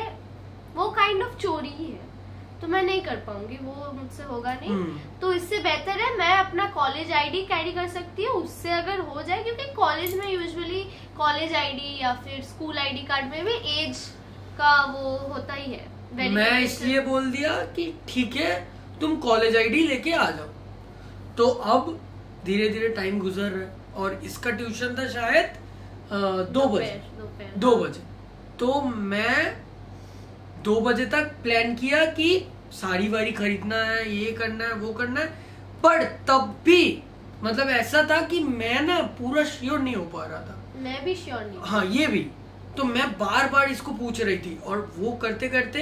वो काइंड ऑफ चोरी ही है, तो मैं नहीं कर पाऊंगी, वो मुझसे होगा नहीं। तो इससे बेहतर है मैं अपना कॉलेज आईडी कैरी कर सकती हूँ, उससे अगर हो जाए, क्योंकि कॉलेज में यूजुअली कॉलेज आईडी या फिर स्कूल आईडी कार्ड में भी एज का वो होता ही है। मैं इसलिए बोल दिया कि ठीक है तुम कॉलेज आईडी लेके आ जाओ। तो अब धीरे धीरे टाइम गुजर रहा है और इसका ट्यूशन था शायद 2 बजे। तो मैं 2 बजे तक प्लान किया कि साड़ी वाड़ी खरीदना है, ये करना है, वो करना है। पर तब भी मतलब ऐसा था कि मैं ना पूरा श्योर नहीं हो पा रहा था। मैं भी श्योर नहीं। हाँ, ये भी। तो मैं बार बार इसको पूछ रही थी और वो करते करते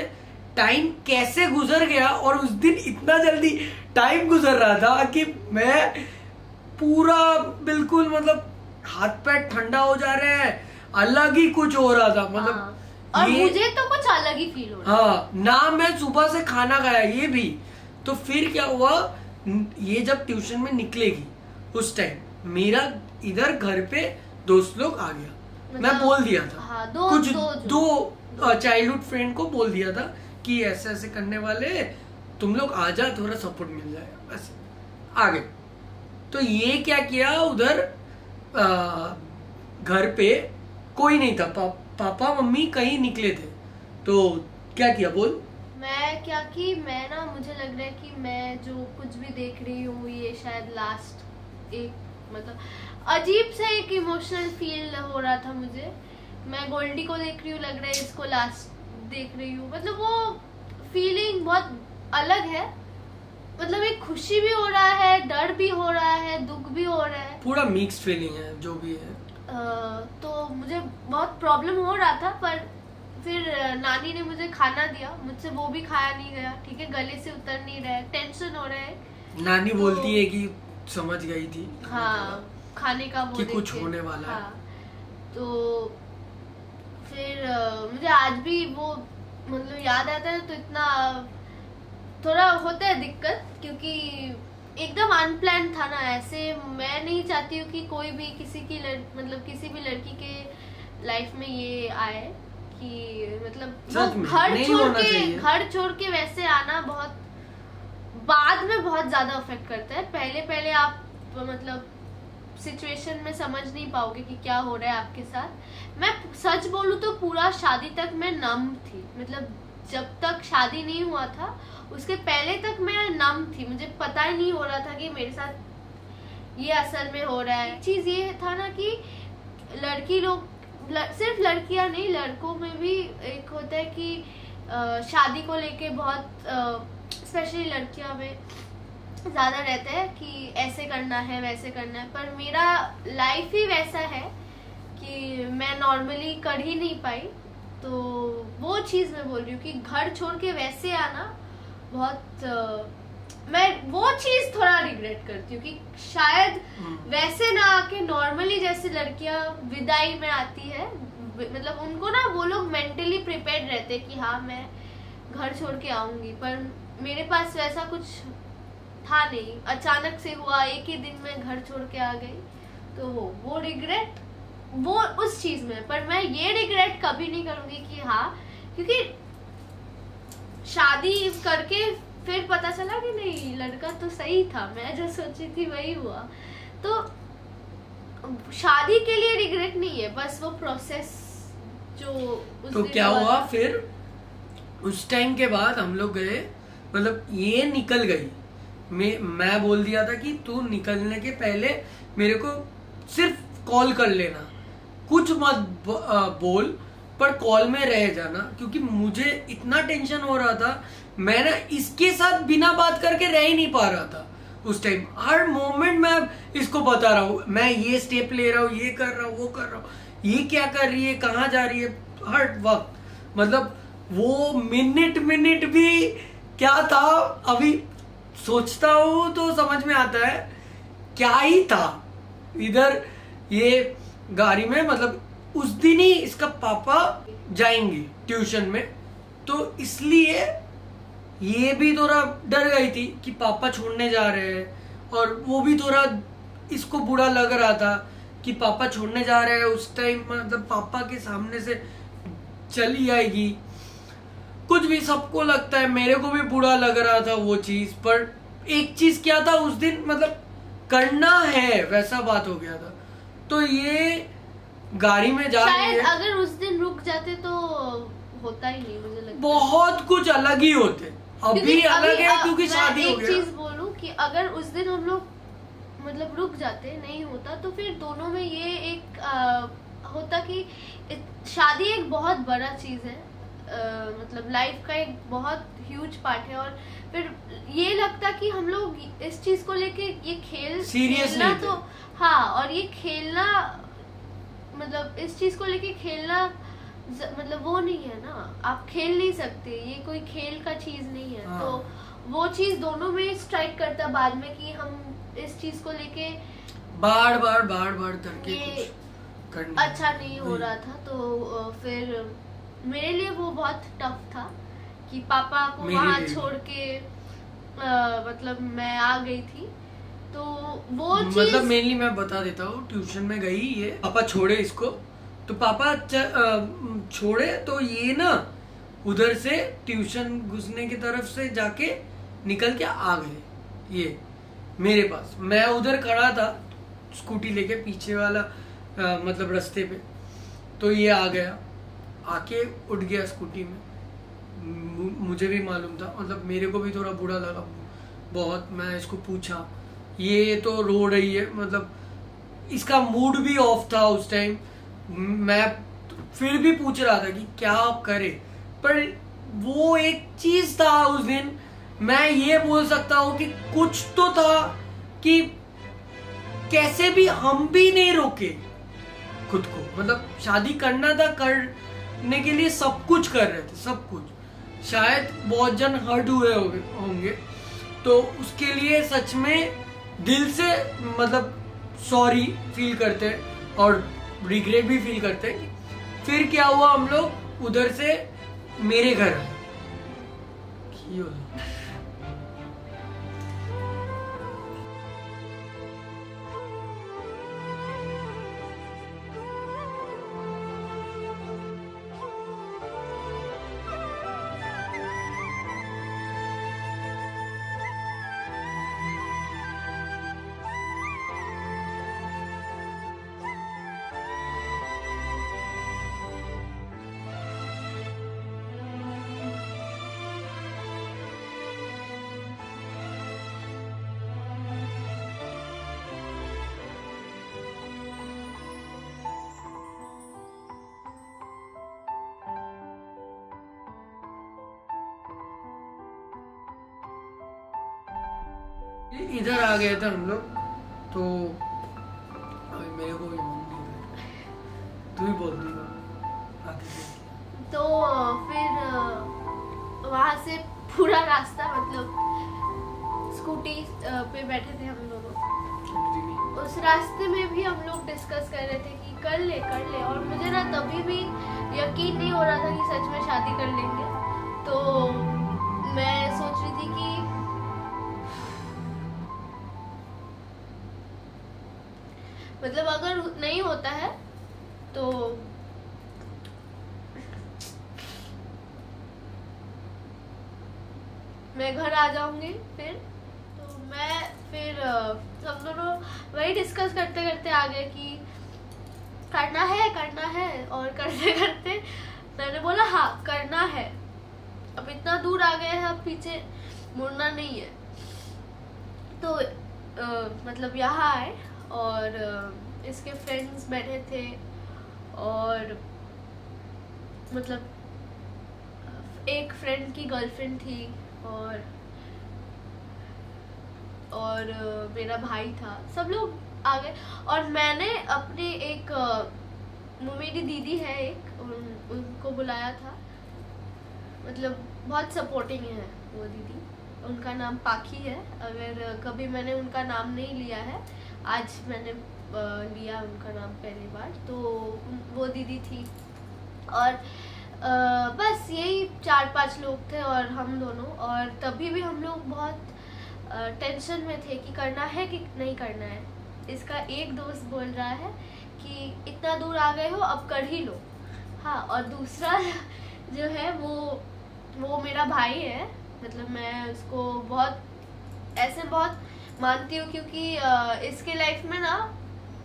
टाइम कैसे गुजर गया। और उस दिन इतना जल्दी टाइम गुजर रहा था कि मैं पूरा बिल्कुल मतलब हाथ पैर ठंडा हो जा रहे हैं, अलग ही कुछ हो रहा था मतलब। हाँ। और मुझे तो कुछ अलग ही फील हो रहा। हाँ ना, मैं सुबह से खाना खाया, ये भी। तो फिर क्या हुआ, ये जब ट्यूशन में निकलेगी उस टाइम मेरा इधर घर पे दोस्त लोग आ गया। मतलब, मैं बोल दिया था। हाँ, दो चाइल्डहुड फ्रेंड को बोल दिया था कि ऐसे ऐसे करने वाले, तुम लोग आ जा, थोड़ा सपोर्ट मिल जाएगा, बस आ गए। तो ये क्या किया, उधर घर पे कोई नहीं था, पापा मम्मी कहीं निकले थे। तो क्या किया बोल। मैं क्या कि मैं ना, मुझे लग रहा है कि मैं जो कुछ भी देख रही हूँ ये शायद लास्ट एक मतलब अजीब सा एक इमोशनल फील हो रहा था मुझे। मैं गोल्डी को देख रही हूँ, लग रहा है इसको लास्ट देख रही हूँ। मतलब वो फीलिंग बहुत अलग है। मतलब एक खुशी भी हो रहा है, डर भी हो रहा है, दुख भी हो रहा है, पूरा मिक्स फीलिंग है जो भी है। तो मुझे बहुत प्रॉब्लम हो रहा था। पर फिर नानी ने मुझे खाना दिया, मुझसे वो भी खाया नहीं गया। ठीक है, गले से उतर नहीं रहा है, टेंशन हो रहा है। नानी तो बोलती है कि समझ गई थी। हाँ, खाने का वो कि कुछ होने वाला है। तो फिर मुझे आज भी वो मतलब याद आता है तो इतना थोड़ा होता है दिक्कत, क्योंकि एकदम अनप्लान था ना। ऐसे मैं नहीं चाहती हूँ कि कोई भी किसी भी लड़की के लाइफ में ये आए कि मतलब घर छोड़ के वैसे आना बहुत बाद में बहुत ज्यादा अफेक्ट करता है। पहले आप मतलब सिचुएशन में समझ नहीं पाओगे कि क्या हो रहा है आपके साथ। मैं सच बोलूं तो पूरा शादी तक मैं नम थी। मतलब जब तक शादी नहीं हुआ था उसके पहले तक मैं नम थी। मुझे पता ही नहीं हो रहा था कि मेरे साथ ये असल में हो रहा है। चीज ये था ना कि लड़की लोग, सिर्फ लड़कियां नहीं, लड़कों में भी एक होता है कि शादी को लेके बहुत स्पेशली लड़कियों में ज्यादा रहता है कि ऐसे करना है, वैसे करना है। पर मेरा लाइफ ही वैसा है कि मैं नॉर्मली कर ही नहीं पाई। तो वो चीज मैं बोल रही हूँ कि घर छोड़ के वैसे आना बहुत मैं वो चीज थोड़ा रिग्रेट करती हूँ कि शायद वैसे ना आके नॉर्मली जैसे लड़कियां विदाई में आती है, मतलब उनको ना वो लोग मेंटली प्रिपेयर्ड रहते कि हाँ मैं घर छोड़ के आऊंगी। पर मेरे पास वैसा कुछ था नहीं, अचानक से हुआ, एक ही दिन में घर छोड़ के आ गई। तो वो रिग्रेट वो उस चीज में। पर मैं ये रिग्रेट कभी नहीं करूंगी कि हाँ, क्योंकि शादी करके फिर पता चला कि नहीं लड़का तो सही था, मैं जो सोची थी वही हुआ। तो शादी के लिए रिग्रेट नहीं है, बस वो प्रोसेस जो तो क्या हुआ फिर उस टाइम के बाद हम लोग गए, मतलब ये निकल गई, मैं बोल दिया था कि तू निकलने के पहले मेरे को सिर्फ कॉल कर लेना, कुछ मत बोल पर कॉल में रह जाना, क्योंकि मुझे इतना टेंशन हो रहा था, मैं ना इसके साथ बिना बात करके रह ही नहीं पा रहा था उस टाइम। हर मोमेंट मैं इसको बता रहा हूँ, मैं ये स्टेप ले रहा हूँ, ये कर रहा हूँ, वो कर रहा हूँ, ये क्या कर रही है, कहाँ जा रही है, हर वक्त मतलब वो मिनट भी क्या था, अभी सोचता हूँ तो समझ में आता है क्या ही था इधर ये गाड़ी में। मतलब उस दिन ही इसका पापा जाएंगे ट्यूशन में, तो इसलिए ये भी थोड़ा डर गई थी कि पापा छोड़ने जा रहे हैं, और वो भी थोड़ा इसको बुरा लग रहा था कि पापा छोड़ने जा रहे हैं उस टाइम, मतलब पापा के सामने से चली आएगी, कुछ भी सबको लगता है, मेरे को भी बुरा लग रहा था वो चीज। पर एक चीज क्या था उस दिन, मतलब करना है वैसा बात हो गया था, तो ये गाड़ी में जा शायद अगर उस दिन रुक जाते तो होता ही नहीं, मुझे लगता बहुत कुछ अलग ही होते, अभी अलग है क्योंकि शादी हो गया। एक चीज बोलूं कि अगर उस दिन हम लोग मतलब रुक जाते, नहीं होता, तो फिर दोनों में ये एक होता कि शादी एक बहुत बड़ा चीज है, मतलब लाइफ का एक बहुत ह्यूज पार्ट है, और फिर ये लगता कि हम लोग इस चीज को लेके ये खेलना तो हाँ, और ये खेलना मतलब इस चीज को लेके खेलना मतलब वो नहीं है ना, आप खेल नहीं सकते, ये कोई खेल का चीज नहीं है। हाँ। तो वो चीज दोनों में स्ट्राइक करता बाद में कि हम इस चीज को लेके बार बार करके कुछ अच्छा नहीं हो रहा था। तो फिर मेरे लिए वो बहुत टफ था कि पापा को वहाँ छोड़ के मतलब मैं आ गई थी, तो वो चीज मतलब मेनली मैं बता देता हूँ, ट्यूशन में गई ये, पापा छोड़े इसको, तो पापा छोड़े तो ये ना उधर से ट्यूशन घुसने की तरफ से जाके निकल के आ गए ये मेरे पास। मैं उधर खड़ा था स्कूटी लेके पीछे वाला मतलब रास्ते पे, तो ये आ गया, आके उठ गया स्कूटी में। मुझे भी मालूम था, मतलब मेरे को भी थोड़ा बुरा लगा बहुत। मैं इसको पूछा, ये तो रो रही है, मतलब इसका मूड भी ऑफ था उस टाइम। मैं फिर भी पूछ रहा था कि क्या करे, पर वो एक चीज था उस दिन, मैं ये बोल सकता हूँ कि कुछ तो था कि कैसे भी हम भी नहीं रोके खुद को, मतलब शादी करना था, करने के लिए सब कुछ कर रहे थे, सब कुछ। शायद बहुत जन हर्ट हुए होंगे, तो उसके लिए सच में दिल से मतलब सॉरी फील करते हैं और रिग्रेट भी फील करते हैं। फिर क्या हुआ, हम लोग उधर से मेरे घर आए। इधर आ गए थे हम लोग, तो मेरे को भी मन नहीं है, तू ही बोल दी तो फिर वहां से पूरा रास्ता मतलब स्कूटी पे बैठे थे हम दोनों, उस रास्ते में भी हम लोग डिस्कस कर रहे थे कि कर ले, और मुझे ना तभी भी यकीन नहीं हो रहा था कि सच में शादी कर लेंगे। तो मैं सोच रही थी कि मतलब अगर नहीं होता है तो मैं घर आ जाऊंगी फिर। तो मैं फिर हम दोनों वही डिस्कस करते करते आ गए कि करना है, और करते करते मैंने बोला हाँ करना है, अब इतना दूर आ गए हैं, अब पीछे मुड़ना नहीं है। तो मतलब यहाँ आए और इसके फ्रेंड्स बैठे थे, और मतलब एक फ्रेंड की गर्लफ्रेंड थी, और मेरा भाई था, सब लोग आ गए। और मैंने अपने एक मेरी दीदी है एक, उनको बुलाया था, मतलब बहुत सपोर्टिंग है वो दीदी, उनका नाम पाखी है। अगर कभी मैंने उनका नाम नहीं लिया है, आज मैंने लिया उनका नाम पहली बार, तो वो दीदी थी। और बस यही 4-5 लोग थे और हम दोनों, और तभी भी हम लोग बहुत टेंशन में थे कि करना है कि नहीं करना है। इसका एक दोस्त बोल रहा है कि इतना दूर आ गए हो, अब कर ही लो। हाँ, और दूसरा जो है वो मेरा भाई है, मतलब मैं उसको बहुत मानती हूँ, क्योंकि इसके लाइफ में ना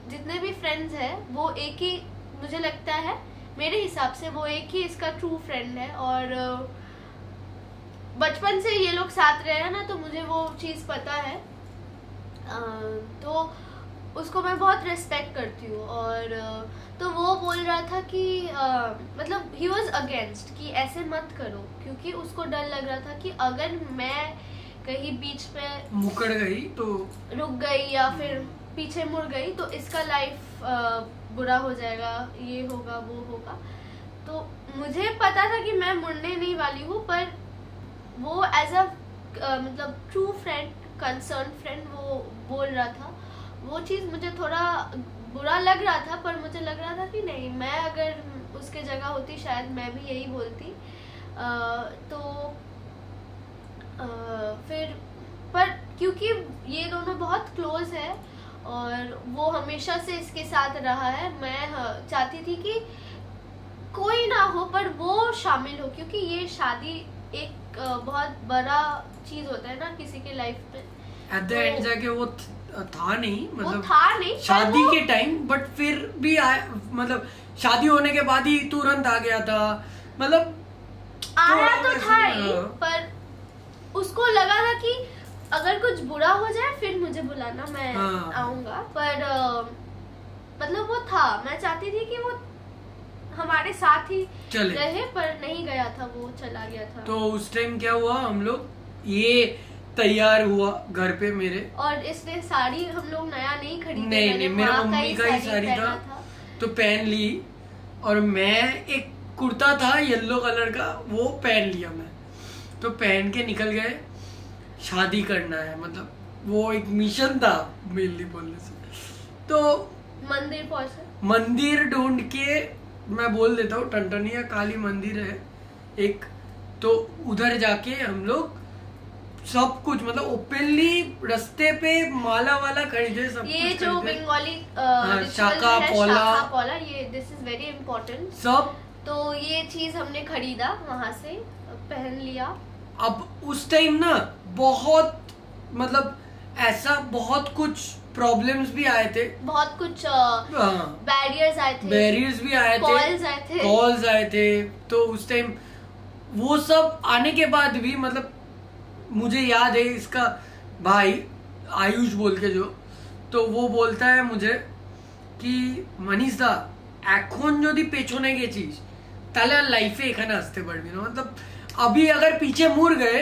जितने भी फ्रेंड्स हैं वो एक ही, मुझे लगता है मेरे हिसाब से वो एक ही इसका ट्रू फ्रेंड है। और बचपन से ये लोग साथ रहे हैं ना, तो मुझे वो चीज़ पता है, तो उसको मैं बहुत रिस्पेक्ट करती हूँ। और तो वो बोल रहा था कि मतलब ही वॉज अगेंस्ट कि ऐसे मत करो, क्योंकि उसको डर लग रहा था कि अगर मैं कहीं बीच में मुकर गई तो रुक गई या फिर पीछे मुड़ गई तो इसका लाइफ बुरा हो जाएगा, ये होगा वो होगा। तो मुझे पता था कि मैं मुड़ने नहीं वाली हूँ, पर वो एज अ मतलब ट्रू फ्रेंड, कंसर्न फ्रेंड वो बोल रहा था। वो चीज़ मुझे थोड़ा बुरा लग रहा था, पर मुझे लग रहा था कि नहीं, मैं अगर उसके जगह होती शायद मैं भी यही बोलती। फिर पर क्योंकि ये दोनों बहुत क्लोज है और वो हमेशा से इसके साथ रहा है, मैं चाहती थी कि कोई ना हो पर वो शामिल हो, क्योंकि ये शादी एक बहुत बड़ा चीज होता है ना किसी के लाइफ में। एट द एंड जाके वो था नहीं, मतलब था नहीं शादी के टाइम, बट फिर भी मतलब शादी होने के बाद ही तुरंत आ गया था, मतलब आया तो था ही, पर उसको लगा था कि अगर कुछ बुरा हो जाए फिर मुझे बुलाना, मैं आऊंगा। पर मतलब वो था, मैं चाहती थी कि वो हमारे साथ ही रहे, पर नहीं गया था, वो चला गया था। तो उस टाइम क्या हुआ, हम लोग ये तैयार हुआ घर पे मेरे, और इसने साड़ी हम लोग नया नहीं खरीदे, नहीं मेरा मम्मी का ही साड़ी था तो पहन ली, और मैं एक कुर्ता था येलो कलर का वो पहन लिया मैं, तो पहन के निकल गए, शादी करना है, मतलब वो एक मिशन था मेनली बोलने से। तो मंदिर पहुंचे, मंदिर ढूंढ के, मैं बोल देता हूँ टनटनिया काली मंदिर है एक, तो उधर जाके हम लोग सब कुछ मतलब ओपनली रास्ते पे माला वाला खरीदे, सब ये कुछ जो बंगाली शाखा पौला, ये दिस इज वेरी इम्पोर्टेंट सब। तो ये चीज हमने खरीदा वहां से, पहन लिया। अब उस टाइम ना बहुत मतलब ऐसा बहुत कुछ प्रॉब्लम्स भी आए थे, बहुत कुछ बैरियर्स आए थे, कॉल्स आए थे। तो उस टाइम वो सब आने के बाद भी मतलब मुझे याद है इसका भाई आयुष बोल के जो, तो वो बोलता है मुझे कि मनीष दा এখন যদি পেছনে গেছিস তাহলে আর লাইফে এখানে আসতে পারবি না, मतलब अभी अगर पीछे मुड़ गए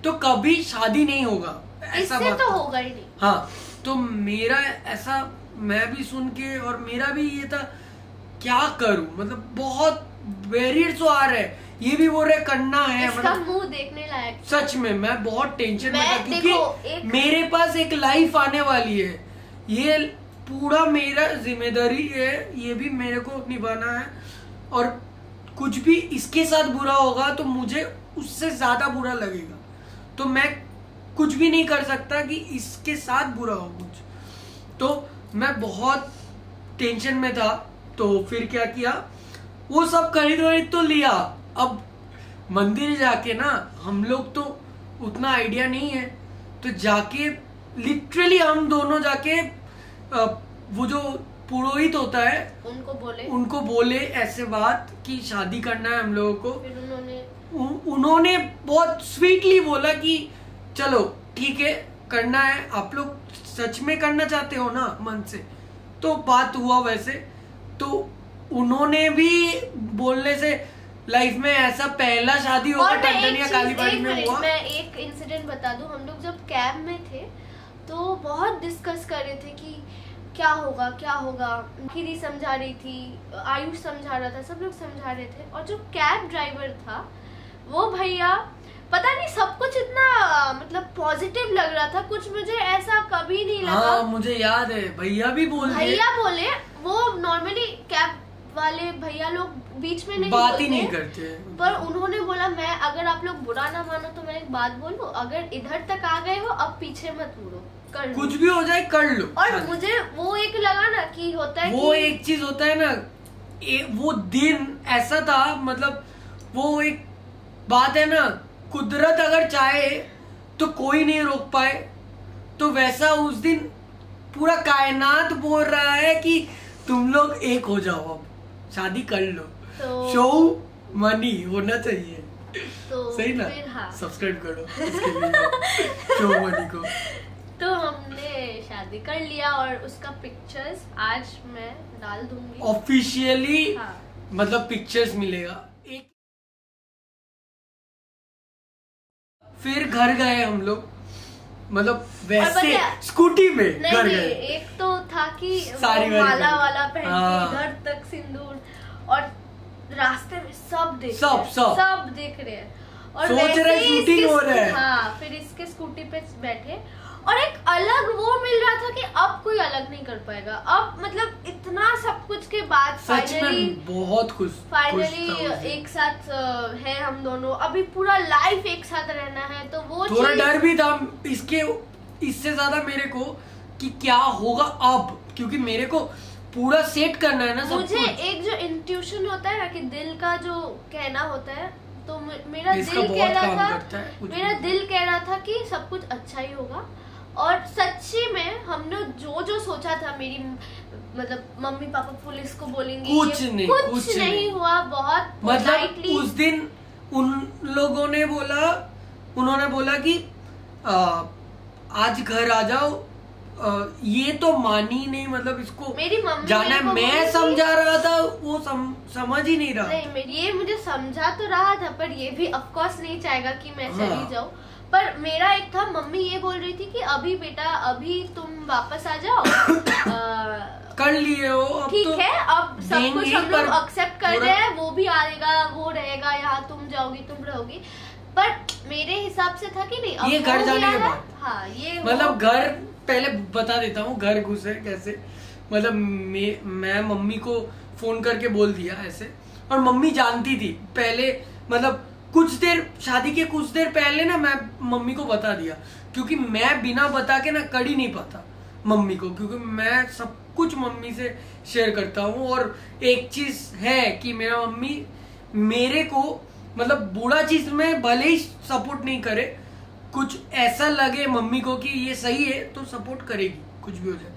तो कभी शादी नहीं होगा, ऐसा बात तो होगा ही नहीं। हाँ, तो मेरा ऐसा मैं भी सुन के, और मेरा भी ये था क्या करूं, मतलब बहुत बैरियर्स तो आ रहे, ये भी बोल रहे करना है, इसका मुंह देखने लायक। सच में मैं बहुत टेंशन में था, क्योंकि मेरे पास एक लाइफ आने वाली है, ये पूरा मेरा जिम्मेदारी है, ये भी मेरे को निभाना है, और कुछ भी इसके साथ बुरा होगा तो मुझे उससे ज्यादा बुरा लगेगा, तो मैं कुछ भी नहीं कर सकता कि इसके साथ बुरा हो कुछ। तो मैं बहुत टेंशन में था, तो फिर क्या किया, वो सब खरीद तो लिया। अब मंदिर जाके ना हम लोग तो उतना आइडिया नहीं है, तो जाके लिटरली हम दोनों जाके वो जो पुरोहित होता है उनको बोले ऐसे बात कि शादी करना है हम लोगों को। फिर उन्होंने बहुत स्वीटली बोला कि चलो ठीक है करना है, आप लोग सच में करना चाहते हो ना मन से, तो बात हुआ वैसे। तो उन्होंने भी बोलने से लाइफ में ऐसा पहला शादी होगा टंडन या कालीबाड़ी में हुआ। मैं एक इंसिडेंट बता दूं, हम लोग जब कैब में थे तो बहुत डिस्कस कर रहे थे कि क्या होगा क्या होगा। खीरी समझा रही थी, आयुष समझा रहा था, सब लोग समझा रहे थे। और जो कैब ड्राइवर था वो भैया पता नहीं सब कुछ इतना मतलब पॉजिटिव लग रहा था, कुछ मुझे ऐसा कभी नहीं लगा। हाँ मुझे याद है भैया भी बोले वो नॉर्मली कैब वाले भैया लोग बीच में नहीं बात ही नहीं करते, पर उन्होंने बोला मैं अगर आप लोग बुरा ना मानो तो मैं एक बात बोलूं, अगर इधर तक आ गए हो अब पीछे मत मुड़ो, कर लो कुछ भी हो जाए कर लो। और मुझे वो एक लगा ना कि होता है वो एक चीज होता है ना, वो दिन ऐसा था, मतलब वो एक बात है ना, कुदरत अगर चाहे तो कोई नहीं रोक पाए, तो वैसा उस दिन पूरा कायनात बोल रहा है कि तुम लोग एक हो जाओ, अब शादी कर लो। तो शो मनी होना चाहिए, तो सही ना? हाँ। सब्सक्राइब करो इसके लिए शो मनी को। तो हमने शादी कर लिया और उसका पिक्चर्स आज मैं डाल दूंगी ऑफिशियली। हाँ। मतलब पिक्चर्स मिलेगा। एक फिर घर गए हम लोग, मतलब वैसे स्कूटी में घर गए। एक तो था कि सारी माला वाला पहन हाँ। के घर तक सिंदूर, और रास्ते में सब देख सब देख रहे हैं और सोच रहे शूटिंग हो रहा है। हाँ, फिर इसके स्कूटी पे बैठे और एक अलग वो मिल रहा था कि अब कोई अलग नहीं कर पाएगा। अब मतलब इतना सब कुछ के बाद फाइनली बहुत खुश एक साथ है हम दोनों, अभी पूरा लाइफ एक साथ रहना है। तो वो थोड़ा डर भी था इससे ज्यादा मेरे को कि क्या होगा अब, क्योंकि मेरे को पूरा सेट करना है ना सब मुझे कुछ। एक जो इंट्यूशन होता है ना कि दिल का जो कहना होता है, तो मेरा दिल कह रहा था कि सब कुछ अच्छा ही होगा। और सच्ची में हमने जो सोचा था, मेरी मतलब मम्मी पापा पुलिस को बोलेंगे, कुछ नहीं हुआ। बहुत मतलब उस दिन उन्होंने बोला कि आज घर आ जाओ, ये तो मानी नहीं, मतलब इसको मेरी मम्मी जाना है। मैं समझा रहा था, वो समझ ही नहीं रहा। नहीं, ये मुझे समझा तो रहा था, पर ये भी ऑफ कोर्स नहीं चाहेगा कि मैं चली जाऊँ। पर मेरा एक था, मम्मी ये बोल रही थी कि अभी बेटा अभी तुम वापस आ जाओ, कर लिए हो अब, ठीक है, अब सब कुछ हम लोग एक्सेप्ट कर रहे हैं, वो भी आएगा, वो रहेगा यहाँ, तुम जाओगी, तुम रहोगी। पर मेरे हिसाब से था कि नहीं, अब ये घर जाने के बाद, हाँ, ये मतलब घर पहले बता देता हूँ घर घुसे कैसे। मतलब मैं मम्मी को फोन करके बोल दिया ऐसे, और मम्मी जानती थी पहले, मतलब शादी के कुछ देर पहले ना मैं मम्मी को बता दिया, क्योंकि मैं बिना बता के ना कर ही नहीं पाता मम्मी को, क्योंकि मैं सब कुछ मम्मी से शेयर करता हूँ। और एक चीज है कि मेरा मम्मी मेरे को मतलब बुरा चीज में भले ही सपोर्ट नहीं करे, कुछ ऐसा लगे मम्मी को कि ये सही है तो सपोर्ट करेगी, कुछ भी हो जाए।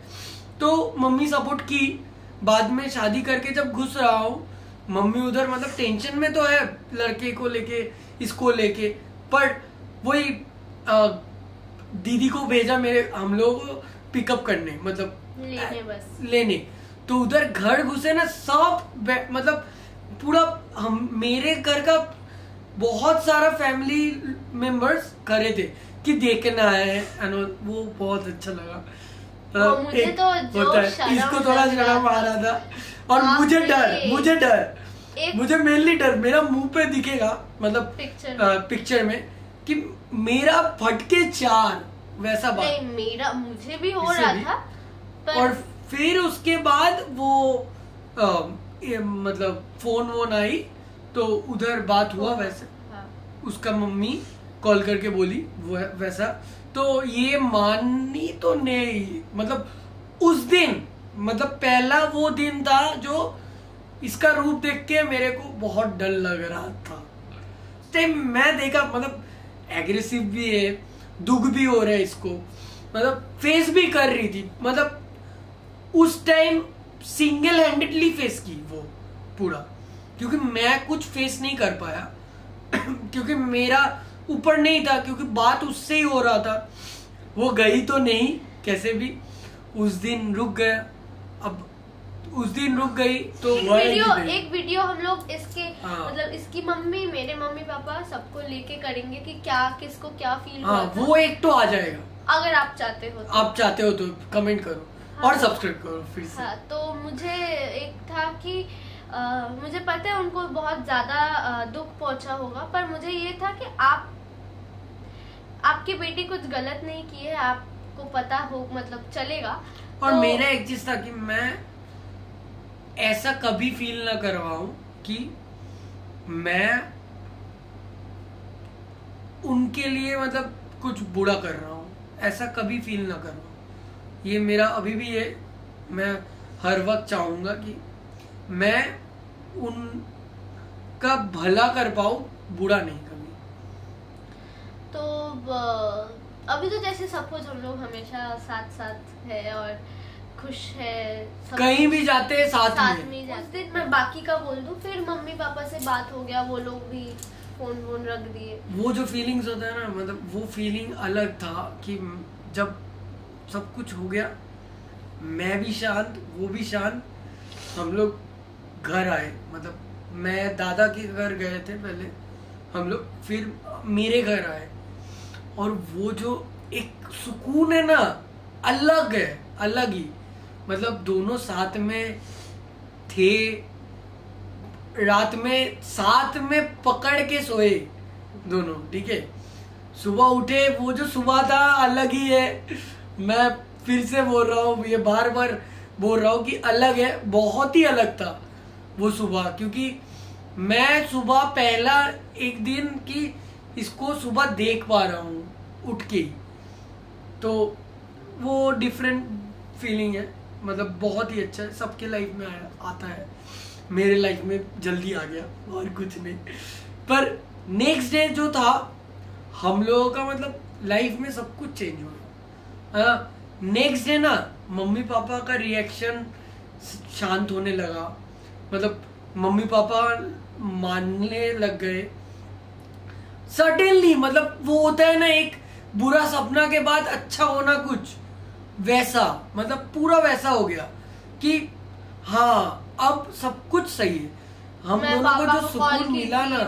तो मम्मी सपोर्ट की। बाद में शादी करके जब घुस रहा हूँ, मम्मी उधर मतलब टेंशन में तो है लड़के को लेके, इसको लेके, पर वही दीदी को भेजा हम लोग पिकअप करने, मतलब लेने। तो उधर घर घुसे ना, सब मतलब पूरा मेरे घर का बहुत सारा फैमिली मेंबर्स खड़े थे कि देखना है, वो बहुत अच्छा लगा। मुझे तो इसको थोड़ा शर्म आ रहा था, और मुझे मेनली डर मेरा मुंह पे दिखेगा, मतलब पिक्चर में कि मेरा फटके 4 वैसा बात। नहीं, मुझे भी हो रहा था, पर और फिर उसके बाद वो मतलब फोन आई, तो उधर बात हुआ वैसे। हाँ। उसका मम्मी कॉल करके बोली वो वैसा, तो ये मानी तो नहीं, मतलब उस दिन, मतलब पहला वो दिन था जो इसका रूप देख के मेरे को बहुत डर लग रहा था। टाइम मैं देखा, मतलब एग्रेसिव भी है, दुख भी हो रहा है इसको, मतलब फेस भी कर रही थी, मतलब उस टाइम सिंगल हैंडेडली फेस की वो पूरा, क्योंकि मैं कुछ फेस नहीं कर पाया क्योंकि मेरा ऊपर नहीं था, क्योंकि बात उससे ही हो रहा था। वो गई तो नहीं, कैसे भी उस दिन रुक गया। अब उस दिन रुक गई तो एक वीडियो हम लोग इसके मतलब इसकी मम्मी, मेरे मम्मी पापा सबको लेके करेंगे कि क्या किसको क्या फील हुआ। वो एक तो आ जाएगा अगर आप चाहते हो तो कमेंट करो और सब्सक्राइब करो फिर से। तो मुझे एक था कि मुझे पता है उनको बहुत ज्यादा दुख पहुंचा होगा, पर मुझे ये था कि आपकी बेटी कुछ गलत नहीं की है, आपको पता हो, मतलब चलेगा। और तो मेरा एक चीज था कि मैं ऐसा कभी फील ना करवाऊं कि मैं उनके लिए मतलब कुछ बुरा कर रहा हूं, ऐसा कभी फील ना करवाऊं। ये मेरा अभी भी है, मैं हर वक्त चाहूंगा कि मैं उनका भला कर पाऊं, बुरा नहीं कभी। तो अभी तो जैसे सपोज हम लोग हमेशा साथ साथ है और खुश है, कहीं भी जाते हैं साथ में जाते। उस दिन मैं बाकी का बोल दूं, फिर मम्मी पापा से बात हो गया, वो लोग भी फोन वोन रख दिए। वो जो फीलिंग्स होता है ना, मतलब वो फीलिंग अलग था कि जब सब कुछ हो गया, मैं भी शांत, वो भी शांत, हम लोग घर आए। मतलब मैं दादा के घर गए थे पहले हम लोग, फिर मेरे घर आए, और वो जो एक सुकून है ना, अलग है, अलग ही। मतलब दोनों साथ में थे, रात में साथ में पकड़ के सोए दोनों, ठीक है। सुबह उठे, वो जो सुबह था अलग ही है। मैं फिर से बोल रहा हूँ, ये बार बार बोल रहा हूँ कि अलग है, बहुत ही अलग था वो सुबह। क्योंकि मैं सुबह पहला एक दिन की इसको सुबह देख पा रहा हूँ उठ के, तो वो डिफरेंट फीलिंग है। मतलब बहुत ही अच्छा है, सबके लाइफ में आता है, मेरे लाइफ में जल्दी आ गया और कुछ नहीं। पर नेक्स्ट डे जो था हम लोगों का, मतलब लाइफ में सब कुछ चेंज हो गया। नेक्स्ट डे ना मम्मी पापा का रिएक्शन शांत होने लगा, मतलब मम्मी पापा मानने लग गए सडनली। मतलब वो होता है ना, एक बुरा सपना के बाद अच्छा होना, कुछ वैसा, मतलब पूरा वैसा हो गया कि हाँ अब सब कुछ सही है। हम दोनों को जो सुकून मिला ना,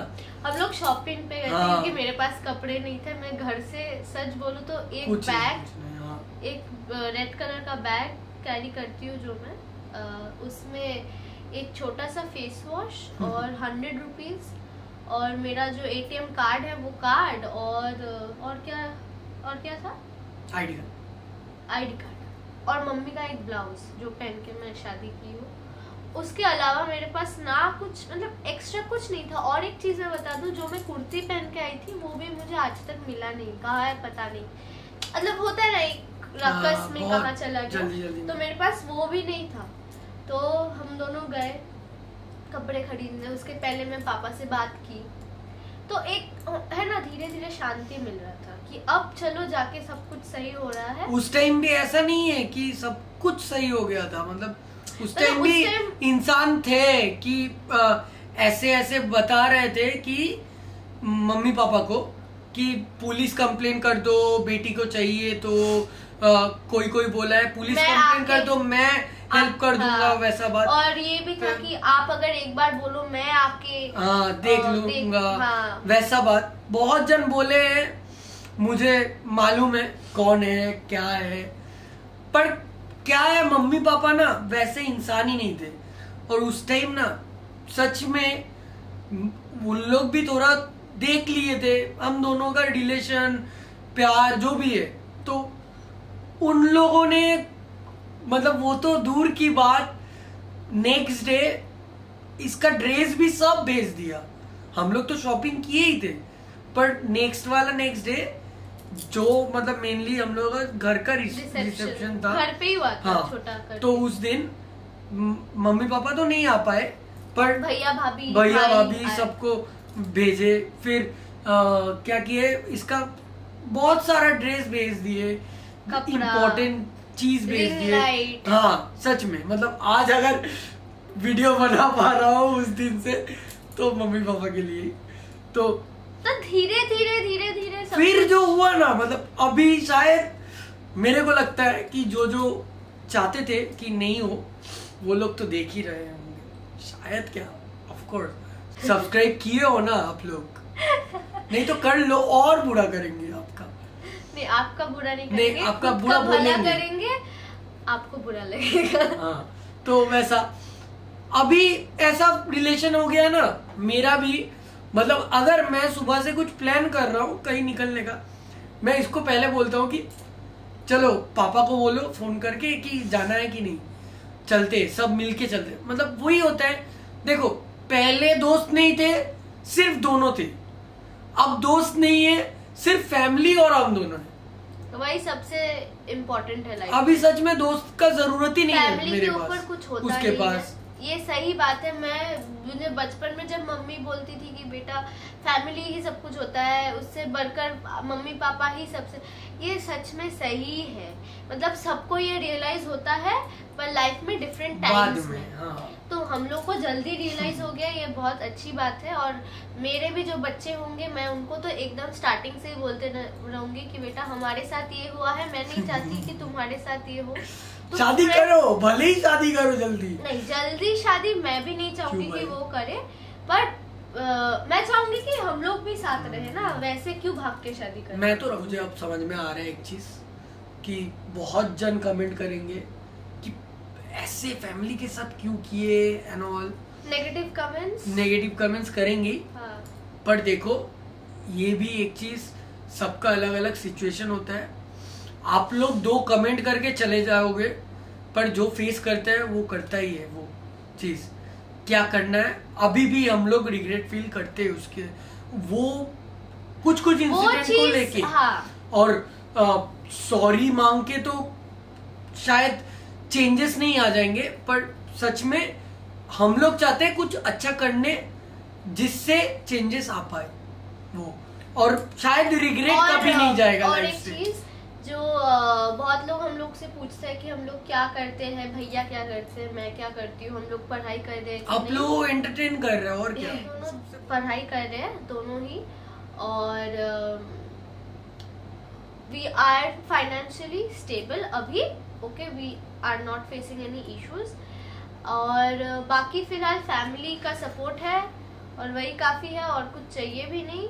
हम लोग शॉपिंग पे गए थे क्योंकि मेरे पास कपड़े नहीं थे। मैं घर से सच बोलूं तो एक बैग, एक रेड कलर का बैग कैरी करती हूँ, जो मैं उसमें एक छोटा सा फेस वॉश और 100 रुपीज, और मेरा जो ATM कार्ड है वो कार्ड, और क्या था, आईडी कार्ड, और मम्मी का एक ब्लाउज जो पहन के मैं शादी की हूँ। उसके अलावा मेरे पास ना कुछ, मतलब एक्स्ट्रा कुछ नहीं था। और एक चीज मैं बता दूं, जो मैं कुर्ती पहन के आई थी वो भी मुझे आज तक मिला नहीं, कहाँ है पता नहीं। मतलब होता है ना, एक रकस में कहाँ चला गया, तो मेरे पास वो भी नहीं था। तो हम दोनों गए कपड़े खरीदने, उसके पहले मैं पापा से बात की, तो एक है ना, धीरे धीरे शांति मिल रहा था कि अब चलो जाके सब कुछ सही हो रहा है। उस टाइम भी ऐसा नहीं है कि सब कुछ सही हो गया था, मतलब उस टाइम भी इंसान थे कि ऐसे ऐसे बता रहे थे कि मम्मी पापा को कि पुलिस कंप्लेन कर दो, बेटी को चाहिए तो कोई बोला है पुलिस कंप्लेन कर दो, मैं हेल्प कर दूंगा, वैसा बात। और ये भी था कि आप अगर एक बार बोलो मैं आपके देख लूंगा, वैसा बात। बहुत जन बोले हैं, मुझे मालूम है कौन है क्या है, पर क्या है, मम्मी पापा ना वैसे इंसान ही नहीं थे। और उस टाइम ना सच में उन लोग भी थोड़ा देख लिए थे हम दोनों का रिलेशन, प्यार जो भी है, तो उन लोगों ने, मतलब वो तो दूर की बात, नेक्स्ट डे इसका ड्रेस भी सब भेज दिया। हम लोग तो शॉपिंग किए ही थे, पर नेक्स्ट डे जो मतलब मेनली हम लोग का घर का रिसेप्शन था, घर पे ही हुआ था, छोटा कर। तो उस दिन मम्मी पापा तो नहीं आ पाए, पर भैया भाभी सबको भेजे। फिर क्या किए, इसका बहुत सारा ड्रेस भेज दिए, इम्पोर्टेंट चीज भेज Ring दिए। light। हाँ सच में, मतलब आज अगर वीडियो बना पा रहा हूँ उस दिन से तो मम्मी पापा के लिए। तो धीरे धीरे सब फिर जो हुआ ना, मतलब अभी शायद मेरे को लगता है कि जो जो चाहते थे कि नहीं हो वो लोग तो देख ही रहे होंगे शायद। क्या ऑफ कोर्स सब्सक्राइब किए हो ना आप लोग, नहीं तो कर लो और बुरा करेंगे आपका। नहीं, आपका बुरा नहीं करेंगे, नहीं, आपका खुद बुरा का भला बोलेंगे। करेंगे, आपको बुरा लगेगा। हाँ, तो वैसा अभी ऐसा रिलेशन हो गया ना मेरा भी। मतलब अगर मैं सुबह से कुछ प्लान कर रहा हूँ कहीं निकलने का, मैं इसको पहले बोलता हूँ कि चलो पापा को बोलो फोन करके कि जाना है कि नहीं, चलते सब मिलके चलते। मतलब वही होता है। देखो पहले दोस्त नहीं थे, सिर्फ दोनों थे। अब दोस्त नहीं है, सिर्फ फैमिली और हम दोनों हैं। तो वही सबसे इम्पोर्टेंट है लाइफ। अभी सच में दोस्त का जरूरत ही नहीं है फैमिली मेरे के पास, ऊपर कुछ होता उसके नहीं पास। है। ये सही बात है। मुझे बचपन में जब मम्मी बोलती थी कि बेटा फैमिली ही सब कुछ होता है, उससे बढ़कर मम्मी पापा ही सबसे, ये सच में सही है। मतलब सबको ये रियलाइज होता है पर लाइफ में डिफरेंट टाइम्स में। हाँ। तो हम लोग को जल्दी रियलाइज हो गया, ये बहुत अच्छी बात है। और मेरे भी जो बच्चे होंगे मैं उनको तो एकदम स्टार्टिंग से ही बोलते रहूंगी कि बेटा हमारे साथ ये हुआ है, मैं नहीं चाहती कि तुम्हारे साथ ये हो। तो शादी करो, भले ही शादी करो जल्दी। नहीं, जल्दी शादी मैं भी नहीं चाहूंगी कि वो करे, बट मैं चाहूंगी कि हम लोग भी साथ रहे ना। वैसे क्यों भाग के शादी करें। मैं तो मुझे अब समझ में आ रहा है एक चीज कि बहुत जन कमेंट करेंगे कि ऐसे फैमिली के साथ क्यों किए एंड ऑल। नेगेटिव कमेंट्स करेंगे। हाँ। पर देखो ये भी एक चीज, सबका अलग अलग सिचुएशन होता है। आप लोग 2 कमेंट करके चले जाओगे, पर जो फेस करता है वो करता ही है वो चीज। क्या करना है, अभी भी हम लोग रिग्रेट फील करते हैं उसके, वो कुछ इंसिडेंट को लेके। हाँ। और सॉरी मांग के तो शायद चेंजेस नहीं आ जाएंगे, पर सच में हम लोग चाहते हैं कुछ अच्छा करने जिससे चेंजेस आ पाए वो, और शायद रिग्रेट कभी नहीं जाएगा और लाइफ एक से। चीज जो बहुत लोग हम लोग से पूछते हैं कि हम लोग क्या करते हैं, भैया क्या करते हैं, मैं क्या करती हूँ, हम लोग पढ़ाई कर रहे हैं। आप लोग एंटरटेन कर रहे हो और क्या। दोनों पढ़ाई कर रहे हैं दोनों ही, और वी आर फाइनेंशियली स्टेबल अभी। Okay, we are not facing any issues. और बाकी फिलहाल फैमिली का सपोर्ट है और वही काफी है, और कुछ चाहिए भी नहीं।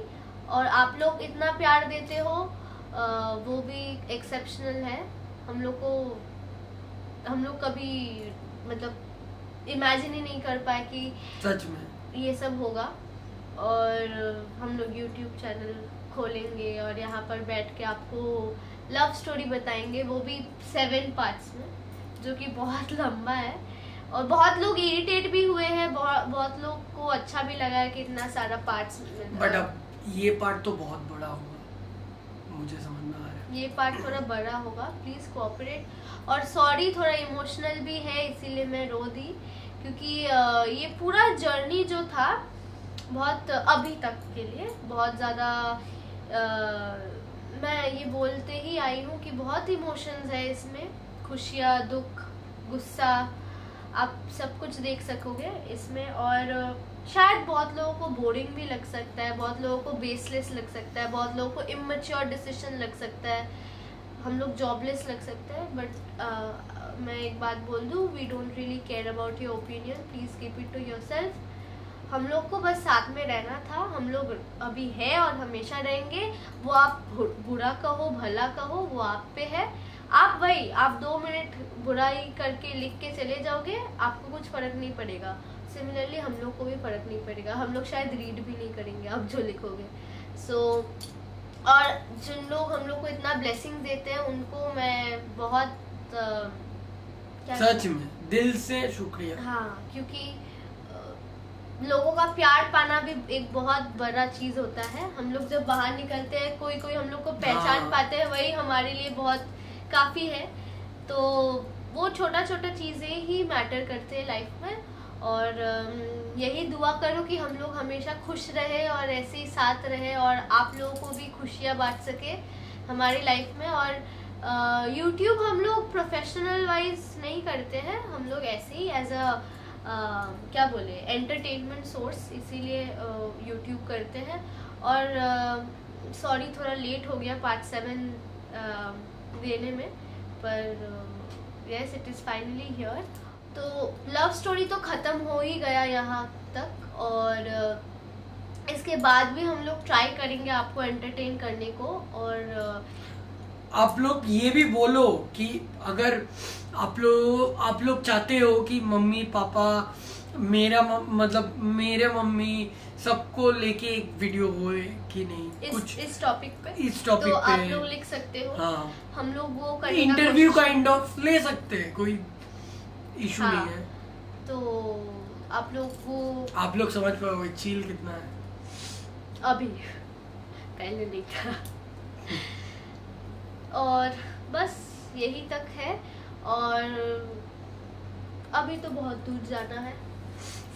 और आप लोग इतना प्यार देते हो, वो भी एक्सेप्शनल है। हम लोग कभी मतलब इमेजिन ही नहीं कर पाए कि सच में ये सब होगा। और हम लोग YouTube चैनल खोलेंगे और यहाँ पर बैठ के आपको लव स्टोरी बताएंगे, वो भी 7 पार्ट्स में, जो कि बहुत लंबा है। और बहुत लोग इरिटेट भी हुए हैं, बहुत लोग को अच्छा भी लगा है कि इतना सारा पार्ट्स। बट अब ये पार्ट तो बहुत बड़ा होगा, मुझे समझ में आ रहा है। ये पार्ट थोड़ा बड़ा होगा, प्लीज कोऑपरेट। और सॉरी, थोड़ा इमोशनल भी है इसीलिए मैं रो दी, क्योंकि ये पूरा जर्नी जो था बहुत अभी तक के लिए बहुत ज़्यादा मैं ये बोलते ही आई हूँ कि बहुत इमोशंस है इसमें, खुशियाँ, दुख, गुस्सा, आप सब कुछ देख सकोगे इसमें। और शायद बहुत लोगों को बोरिंग भी लग सकता है, बहुत लोगों को बेसलेस लग सकता है, बहुत लोगों को इमैच्योर डिसीजन लग सकता है, हम लोग जॉबलेस लग सकते हैं। बट मैं एक बात बोल दूँ, we don't really care about your opinion, please keep it to yourself. हम लोग को बस साथ में रहना था, हम लोग अभी है और हमेशा रहेंगे। वो आप बुरा कहो भला कहो वो आप पे है। आप 2 मिनट बुराई करके लिख के चले जाओगे, आपको कुछ फर्क नहीं पड़ेगा। सिमिलरली हम लोग को भी फर्क नहीं पड़ेगा, हम लोग शायद रीड भी नहीं करेंगे आप जो लिखोगे। और जिन लोग हम लोग को इतना ब्लेसिंग देते हैं उनको मैं बहुत सच में दिल से शुक्रिया। हाँ, क्योंकि लोगों का प्यार पाना भी एक बहुत बड़ा चीज होता है। हम लोग जब बाहर निकलते हैं, कोई हम लोग को पहचान पाते हैं, वही हमारे लिए बहुत काफी है। तो वो छोटा चीजें ही मैटर करते हैं लाइफ में। और यही दुआ करो कि हम लोग हमेशा खुश रहे और ऐसे ही साथ रहे, और आप लोगों को भी खुशियाँ बांट सके हमारी लाइफ में। और यूट्यूब हम लोग प्रोफेशनल वाइज नहीं करते हैं, हम लोग ऐसे ही एज अ क्या बोले एंटरटेनमेंट सोर्स, इसीलिए यूट्यूब करते हैं। और सॉरी थोड़ा लेट हो गया पार्ट 7 देने में, पर yes it is finally here. तो लव स्टोरी तो ख़त्म हो ही गया यहाँ तक, और इसके बाद भी हम लोग ट्राई करेंगे आपको एंटरटेन करने को। और आप लोग ये भी बोलो कि अगर आप लोग चाहते हो कि मम्मी पापा मतलब मेरे मम्मी सबको लेके एक वीडियो होए कि नहीं, कुछ इस टॉपिक पे तो आप लोग लिख सकते हो। हाँ, हम लोग वो करने इंटरव्यू काइंड ऑफ ले सकते हैं, कोई इशू नहीं है। तो आप लोग समझ पाओगे चिल कितना है अभी, पहले नहीं था। और बस यही तक है, और अभी तो बहुत दूर जाना है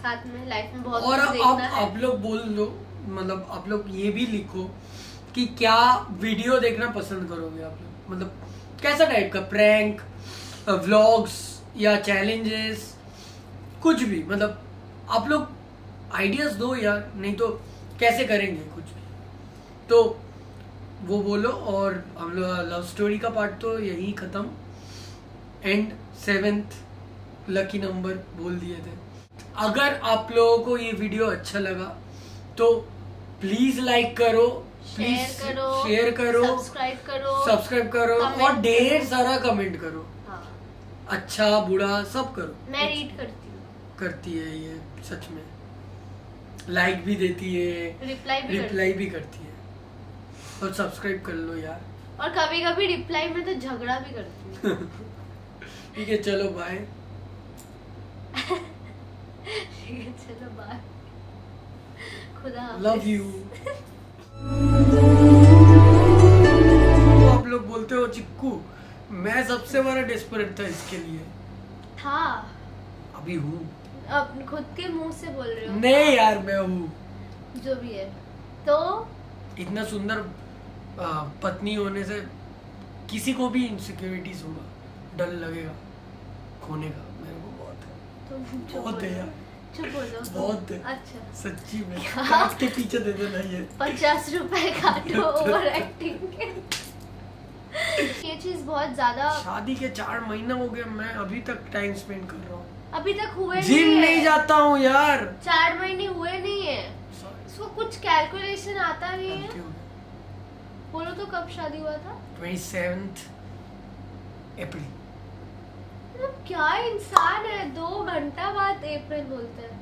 साथ में, लाइफ में बहुत और कुछ देखना है। आप लोग बोल लो, मतलब आप लोग ये भी लिखो कि क्या वीडियो देखना पसंद करोगे आप लोग, मतलब कैसा टाइप का, प्रैंक, व्लॉग्स या चैलेंजेस, कुछ भी, मतलब आप लोग आइडियाज दो यार, नहीं तो कैसे करेंगे कुछ भी, तो वो बोलो। और हम लोग लव स्टोरी का पार्ट तो यही खत्म, एंड 7th लकी नंबर बोल दिए थे। अगर आप लोगों को ये वीडियो अच्छा लगा तो प्लीज लाइक करो, प्लीज शेयर करो, सब्सक्राइब करो और ढेर सारा कमेंट करो। हाँ। अच्छा बुरा सब करो, मैं रीड करती है ये सच में, लाइक भी देती है, रिप्लाई भी करती है, और सब्सक्राइब कर लो यार। और कभी कभी रिप्लाई में तो झगड़ा भी करती हूँ। ठीक है चलो बाय। ठीक है चलो बाय, खुदा लव यू। आप लोग बोलते हो चिक्कू, मैं सबसे बड़ा डेस्परेट था इसके लिए। था, अभी हूँ। अब खुद के मुंह से बोल रहे हो? नहीं यार मैं हूँ, जो भी है। तो इतना सुंदर पत्नी होने से किसी को भी इनसिक्योरिटीज होगा, डर लगेगा खोने का, मेरे को बहुत है, बहुत है यार, चुप बोलो, बहुत है। अच्छा सच्ची में काट के पीछे दे देना ये 50 रुपए काटो ओवर एक्टिंग के। ये चीज बहुत ज्यादा, शादी के 4 महीना हो गए, मैं अभी तक टाइम स्पेंड कर रहा हूँ, अभी तक हुए जिम नहीं जाता हूँ यार, 4 महीने हुए नहीं है, इसको कुछ कैलकुलेशन आता नहीं है। बोलो तो कब शादी हुआ था? 27th अप्रैल। मतलब क्या इंसान है, 2 घंटा बाद अप्रैल बोलते हैं।